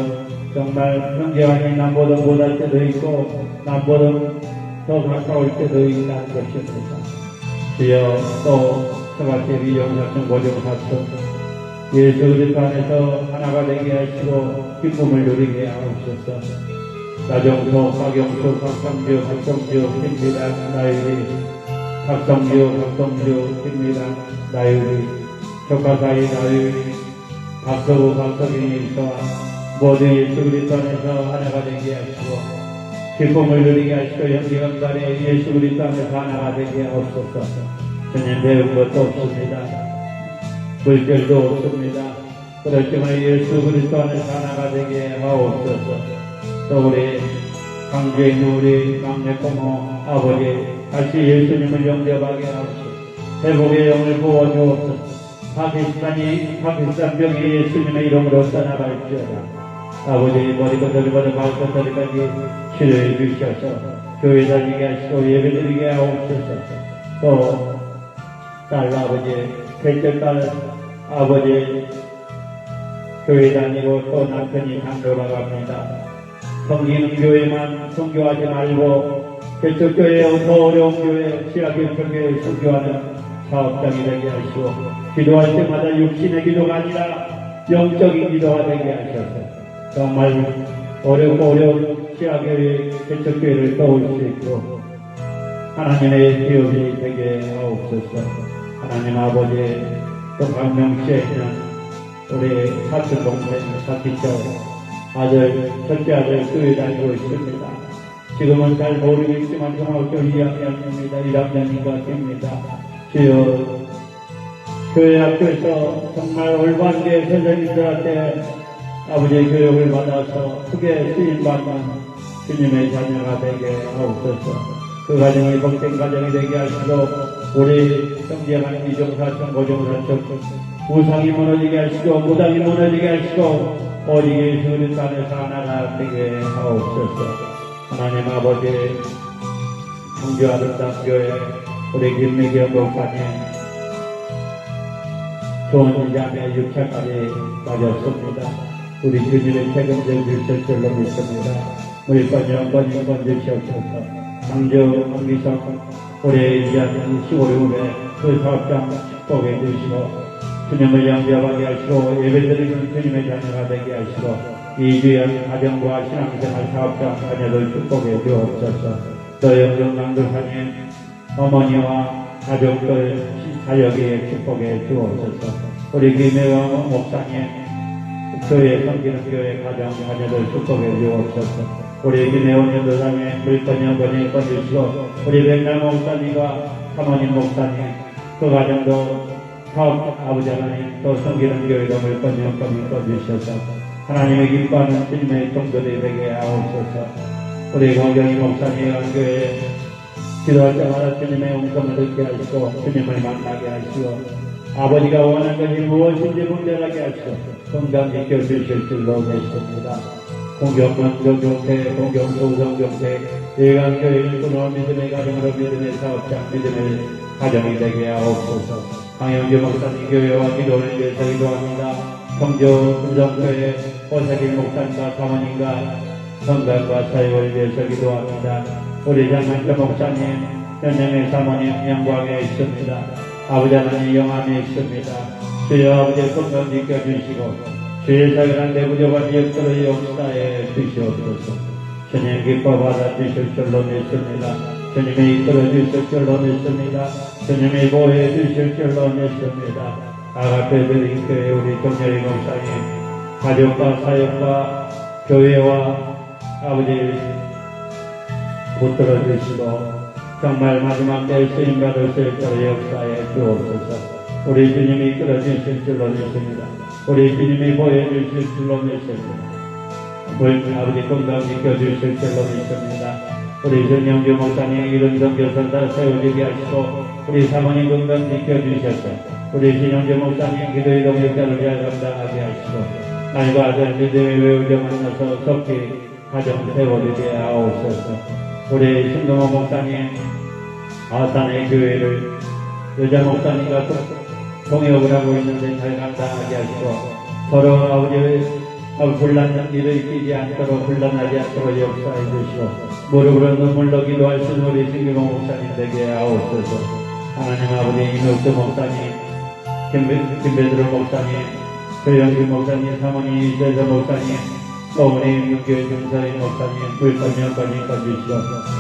정말 형제간이 남보다 못할 때도 있고 남보다 더 가까울 때도 있다는 것입니다. 주여 또 저같이 위용사천 고정사천 예수 그리스도 안에서 하나가 되게 하시고 기쁨을 누리게 하옵소서. 나정소, 박영수, 박성주, 김미란, 나유리 박성주, 김미란, 나유리 조카사이 나유리 박서구, 박서빈이와 모두 예수 그리스도 안에서 하나가 되게 하시고 기쁨을 누리게 하시고 형제간간에 예수 그리스도 안에서 하나가 되게 하옵소서. 주님 배운 것도 없습니다. 물결도 없습니다. 그렇지만 예수 그리스도 안에서 하나가 되게 하옵소서. 또 우리 강주에 있는 우리 막내 고모 아버지 다시 예수님을 영접하게 하옵소서. 회복의 영을 부어주옵소서. 파키스탄 병이 예수님의 이름으로 떠나갈지어다. 아버지 머리부터 발끝까지 치료해 주셔서 교회 다니게 하시고 예배드리게 하옵소서. 또 딸 아버지 셋째 딸 아버지 교회 다니고 또 남편이 장로라 갑니다. 성기는 교회만 선교하지 말고 개척교회 더 어려운 교회 시아교회 선교하는 사업장이 되게 하시고 기도할 때마다 육신의 기도가 아니라 영적인 기도가 되게 하셔서 정말 어렵고 어려운 시아교회 개척교회를 도울 수 있고 하나님의 기업이 되게 하옵소서. 하나님 아버지 또 강명시에 있는 우리 사촌 동생 사티처 아들 첫째 아들 교회 다니고 있습니다. 지금은 잘 모르겠지만 중학교 2학년입니다. 1학년인가 됩니다. 주여 교회 학교에서 정말 올바르게 선생님들한테 아버지의 교육을 받아서 크게 쓰임받는 주님의 자녀가 되게 하옵소서. 그 가정이 복된 가정이 되게 하시고 우리 형제간 이종사촌 고종사촌 우상이 무너지게 하시고 무당이 무너지게 하시고 오직 예수 그리스도 안에서 하나가 되게 하옵소서. 하나님 아버지 성주 아름다운 교회 우리 김미경 목사님 좋은 일자매 6차까지 빠졌습니다. 우리 주님의 책임져 주실 줄로 믿습니다. 우리 번영번 주시옵소서. 강주 강기성 올해 이자는 15일 후에 그 사업장 축복해 주시고 주님을 영접하게 하시고 예배드리는 주님의 자녀가 되게 하시고 이주연 가정과 신앙생활 사업장 자녀들 축복해 주옵소서. 또 영종강도사님 어머니와 가족들 사역에 축복해 주옵소서. 우리 김혜왕 목사님 교회 섬기는 교회 가정 자녀들 축복해 주옵소서. 우리 김혜원 전도사님 물건영번에 꺼주시고 우리 백남 목사님과 사모님 목사님 그 가정도 사업 아버지 하나님 또 섬기는 교회도 물건영번에 꺼주셔서 하나님의 기뻐하는 주님의 종들이 되게 하옵소서. 우리 고경희 목사님 교회에 기도할 때마다 주님의 음성을 듣게 하시고 주님을 만나게 하시고 아버지가 원하는 것이 무엇인지 분별하게 하시고 건강 지켜주실 줄로 믿습니다. 공경만교교태, 공경소성교태, 예강교회는 그노 믿음의 가정으로 믿음의 사업장, 믿음의 가정이 되게 하옵소서. 강영주 목사님 교회와 기도를 위해서 기도합니다. 성주 금성교회 오사길 목사님과 사모님과 건강과 사역을 위해서 기도합니다. 우리 장만교 목사님, 현영의 사모님 영광에 있습니다. 아버지 하나님 영암에 있습니다. 주여 아버지의 건강 지켜주시고 주의 사랑한 내부족한 역사를 역사에 주시옵소서. 주님 기뻐 받아 주실 줄로 믿습니다. 주님이 이끌어 주실 줄로 믿습니다. 주님이 보호해 주실 줄로 믿습니다. 아가페 드린 교회 우리 정렬이 목사님 가족과 사역과 교회와 아버지 붙들어 주시고 정말 마지막 때 쓰임받을 수 있도록 역사에 주옵소서. 우리 주님이 이끌어 주실 줄로 믿습니다. 우리 주님이 보여주실 줄로 믿습니다. 아버지 건강 지켜주실 줄로 믿습니다. 우리 전영주 목사님 이른성 교선사 세워지게 하시고 우리 사모님 건강 지켜주셔서 우리 신영주 목사님 기도의 동역자를 잘 감당하게 하시고 날과 아들 믿음의 외우자 만나서 속히 가정 세워지게 하옵소서. 우리 신동호 목사님 아산의 교회를 여자 목사님과 동역을 하고 있는데 잘 감당하게 하시고 서로 아버지의 혼란 일으키지 않도록 혼란하지 않도록 역사해 주시고 무릎으로 눈물로 기도할 수 있는 우리 신규모 목사님 되게 하옵소서. 하나님 아버지 이명수 목사님 김배드로 목사님 조영진 목사님 사모님 이재서 목사님 또 우리 윤교회 중사인 목사님 불선명까지 꺼주시고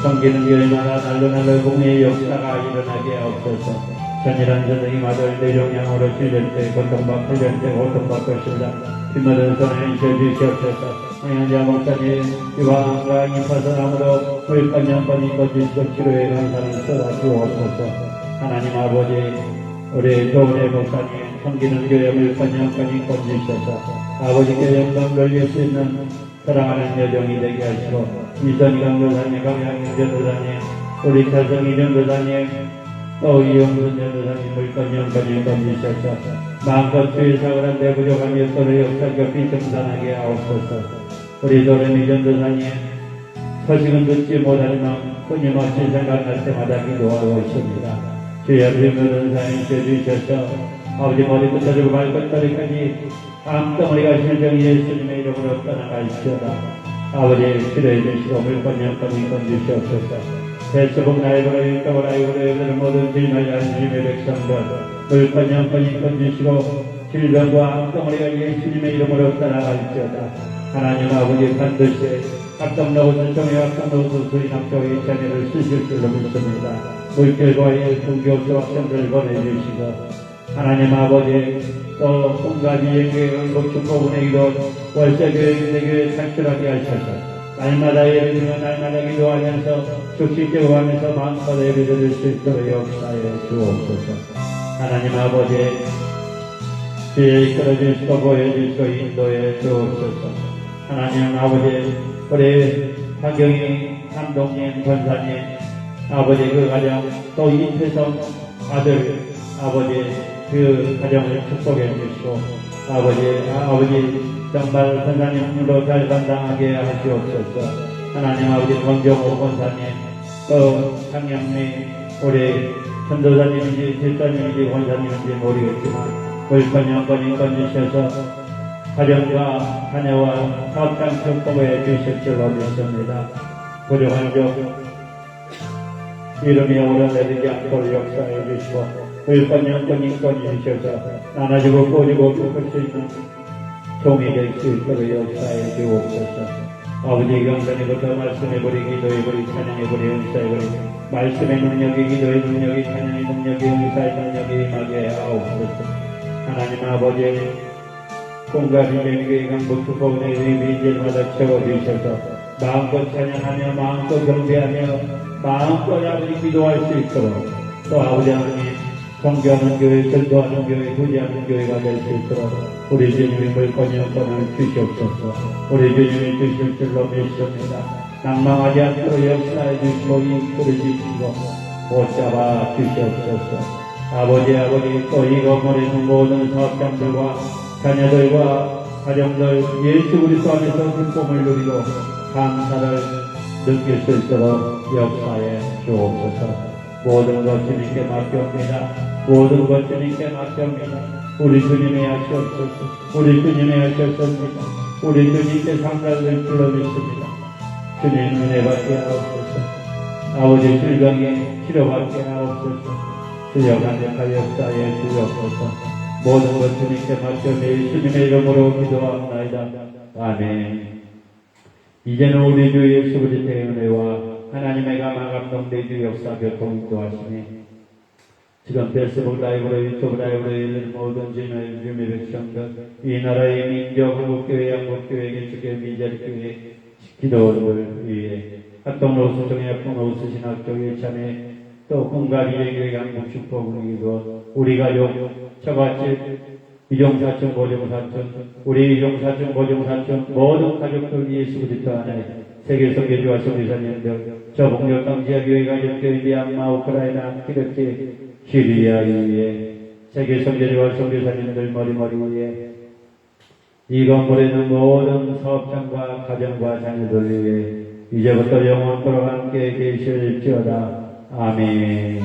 섬기는 교회마다 날로 공의의 역사가 일어나게 하옵소서. 전일한 선생님 아들 내종양으로 7년째 고통받 8년째 고통받고 있습니다. 빗맞은 손에 인쳐주시옵소서. 황현자 목사님 유방과 임파선함으로 물건연번이 꺼주시고 치료에 감사를 쏟아주옵소서. 하나님 아버지 우리 조은혜 목사님 섬기는 교회 물건연번이 꺼주셔서 아버지께 영광 돌릴 수 있는 사랑하는 여정이 되게 하시고 이선희 강도사님 강양윤 전도사님 우리 차성희 전도사님 또 이영순 전도사님 물건연번이 꺼주셔서 마음껏 주의 사랑한 내 부족한 역사를 역사가 비청산하게 하옵소서. 우리 도레미 전도사님 소식은 듣지 못하지만 끊임없이 생각날 때마다 기도하고 있습니다. 주여 비밀은 주셔서 아버지 머리부터 발끝다리까지 암덩어리가 실정 예수님의 이름으로 떠나갈지어다. 아버지 치료해 주시고 물건연번이 꺼주시옵소서. 대수복 나이브로 일가고 나이브로 예배를 모든 주님의 안심의 백성들 물건연번이 꺼주시고 질병과 암덩어리가 예수님의 이름으로 떠나갈지어다. 하나님 아버지 반드시 합동로우스 종의 합동로우스 수인학교의 자녀를 쓰실 줄로 믿습니다. 물결과의 공교수 학생들을 보내주시고 하나님 아버지 또 온가지 예교회 축복은혜 기도 월세교회 교회 탈출하게 하셔서 날마다 예배드리며 날마다 기도하면서 죽식제고 하면서 마음껏 예배드릴 수 있도록 역사에 주옵소서. 하나님 아버지 주의 이끌어 주시고 보여주시고 인도해 주옵소서. 하나님 아버지, 우리 박영희 감독님 권사님 아버지 그 가정, 또 이태성 아들 아버지 그 가정을 축복해 주시고 아버지 정말 권사님으로 잘 감당하게 하시옵소서. 하나님 아버지 권경호 권사님, 또 장영미 우리 전도사님인지 집사님인지 권사님인지 모르겠지만 물건 영건이 건지셔서 가정과 자녀와 사업장 축복해 주실 줄로 믿습니다. 부족한족 이름이 오르내리지 않도록 역사해 주시고 물건 영건이 건지셔서 나눠주고 꼬지고 꺾을 수 있는 종이 될 수 있도록 역사해 주옵소서. 아버지 경전에부터 말씀해버리 기도해버리 찬양해버리 은사해버리 말씀의 능력이 기도의 능력이 찬양의 능력이 은사의 능력이 임하게 하옵소서. 하나님 아버지 꿈과 비밀교회 강북 축복의 위비인들마다 채워주셔서 마음껏 찬양하며 마음껏 경배하며 마음껏 아버지 기도할 수 있도록 또 아버지 하나님 성교하는 교회, 전도하는 교회, 구제하는 교회가 될 수 있도록 우리 주님이 물건이 영권을 주시옵소서. 우리 주님이 주실 줄로 믿습니다. 낭망하지 않도록 역사해 주시고 이끌어 주시고 못잡아 주시옵소서. 아버지 또 이 건물에 있는 모든 사업장들과 자녀들과 가정들 예수 그리스도 안에서 기쁨을 누리고 감사를 느낄 수 있도록 역사해 주옵소서. 모든 것 주님께 맡겨옵니다. 모든 것 주님께 맡겨옵니다. 우리 주님의 하시옵소서. 우리 주님의 하시옵소서. 우리 주님께 상달될 줄로 믿습니다. 주님 은혜 받게 하옵소서. 아버지 질병에 치료받게 하옵소서. 주여 간절한 역사에 주옵소서. 모든 것 주님께 맡겨 예수님의 이름으로 기도합나이다. 아멘. 이제는 우리 주 예수 그리스도의 은혜와 하나님의 감화감동된 주 역사 교통 인도하시니 지금 페이스북 라이브로 유튜브 라이브로 열린 모든 주님의 백성들 이 나라의 민족 한국교회 양국교회 개척교회 미자리교회 기도를 위해 학동로 수정의 학동로 수신학교회 참에 또 꿈과 비례교회 강북 축복을 우리 가족 처갓집 이종사촌 보정사촌 우리 이종사촌 보정사촌 모든 가족들 예수 그리스도 안에 세계 선교주와 선교사님들 저 북녘 강지아 교회 가족교회 미얀마 우크라이나 키르키 시리아 위에 세계 선교주와 선교사님들 머리머리 위에 이 건물에 있는 모든 사업장과 가정과 자녀들 위해 이제부터 영원토록 함께 계실지어다. 아멘.